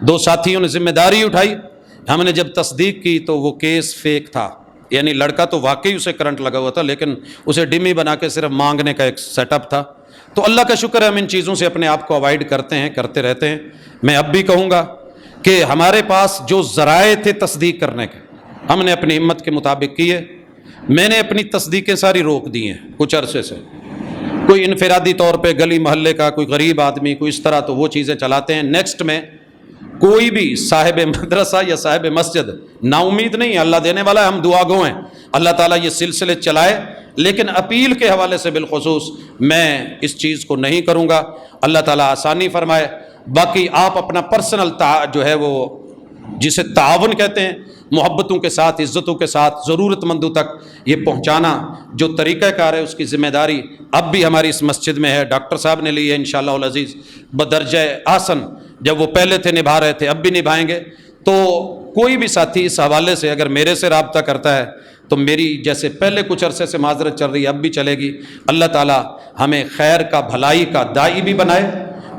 2 ساتھیوں نے ذمہ داری اٹھائی، ہم نے جب تصدیق کی تو وہ کیس فیک تھا، یعنی لڑکا تو واقعی اسے کرنٹ لگا ہوا تھا، لیکن اسے ڈمی بنا کے صرف مانگنے کا ایک سیٹ اپ تھا۔ تو اللہ کا شکر ہے ہم ان چیزوں سے اپنے آپ کو اوائڈ کرتے ہیں، کرتے رہتے ہیں۔ میں اب بھی کہوں گا کہ ہمارے پاس جو ذرائع تھے تصدیق کرنے کے، ہم نے اپنی ہمت کے مطابق کیے۔ میں نے اپنی تصدیقیں ساری روک دی ہیں کچھ عرصے سے، کوئی انفرادی طور پہ گلی محلے کا کوئی غریب آدمی کوئی اس طرح، تو وہ چیزیں چلاتے ہیں۔ نیکسٹ میں کوئی بھی صاحب مدرسہ یا صاحب مسجد نا امید نہیں ہے، اللہ دینے والا ہے، ہم دعا گو ہیں، اللہ تعالیٰ یہ سلسلے چلائے، لیکن اپیل کے حوالے سے بالخصوص میں اس چیز کو نہیں کروں گا، اللہ تعالیٰ آسانی فرمائے۔ باقی آپ اپنا پرسنل جو ہے وہ جسے تعاون کہتے ہیں، محبتوں کے ساتھ، عزتوں کے ساتھ ضرورت مندوں تک یہ پہنچانا جو طریقہ کار ہے، اس کی ذمہ داری اب بھی ہماری اس مسجد میں ہے، ڈاکٹر صاحب نے لی ہے انشاءاللہ العزیز بدرجہ احسن، جب وہ پہلے تھے نبھا رہے تھے، اب بھی نبھائیں گے۔ تو کوئی بھی ساتھی اس حوالے سے اگر میرے سے رابطہ کرتا ہے تو میری جیسے پہلے کچھ عرصے سے معذرت چل رہی ہے اب بھی چلے گی۔ اللہ تعالیٰ ہمیں خیر کا، بھلائی کا داعی بھی بنائے،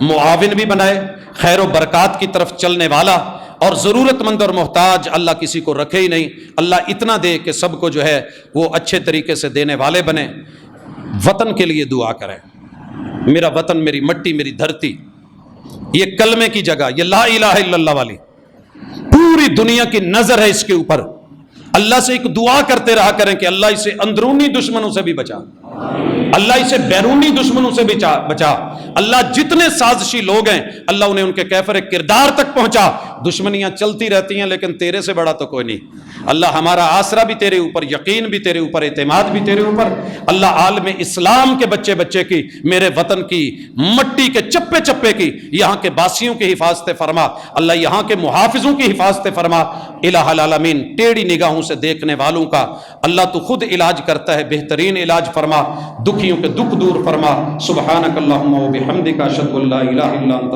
معاون بھی بنائے، خیر و برکات کی طرف چلنے والا، اور ضرورت مند اور محتاج اللہ کسی کو رکھے ہی نہیں، اللہ اتنا دے کہ سب کو جو ہے وہ اچھے طریقے سے دینے والے بنے۔ وطن کے لیے دعا کریں، میرا وطن، میری مٹی، میری دھرتی، یہ کلمے کی جگہ، یہ لا الہ الا اللہ والی، پوری دنیا کی نظر ہے اس کے اوپر۔ اللہ سے ایک دعا کرتے رہا کریں کہ اللہ اسے اندرونی دشمنوں سے بھی بچا، اللہ اسے بیرونی دشمنوں سے بھی بچا، اللہ جتنے سازشی لوگ ہیں اللہ انہیں ان کے کیفر کردار تک پہنچا۔ دشمنیاں چلتی رہتی ہیں لیکن تیرے سے بڑا تو کوئی نہیں۔ اللہ ہمارا آسرا بھی تیرے اوپر، یقین بھی تیرے اوپر، اعتماد بھی تیرے اوپر۔ اللہ عالم اسلام کے بچے بچے کی، میرے وطن کی مٹی کے چپے چپے کی، یہاں کے باسیوں کی حفاظت فرما، اللہ یہاں کے محافظوں کی حفاظت فرما۔ الہ العالمین، ٹیڑھی نگاہوں سے دیکھنے والوں کا اللہ تو خود علاج کرتا ہے، بہترین علاج فرما، دکھیوں کے دکھ دور فرما۔ سبحانک اللہم و بحمدک، اشہد ان لا الہ الا انت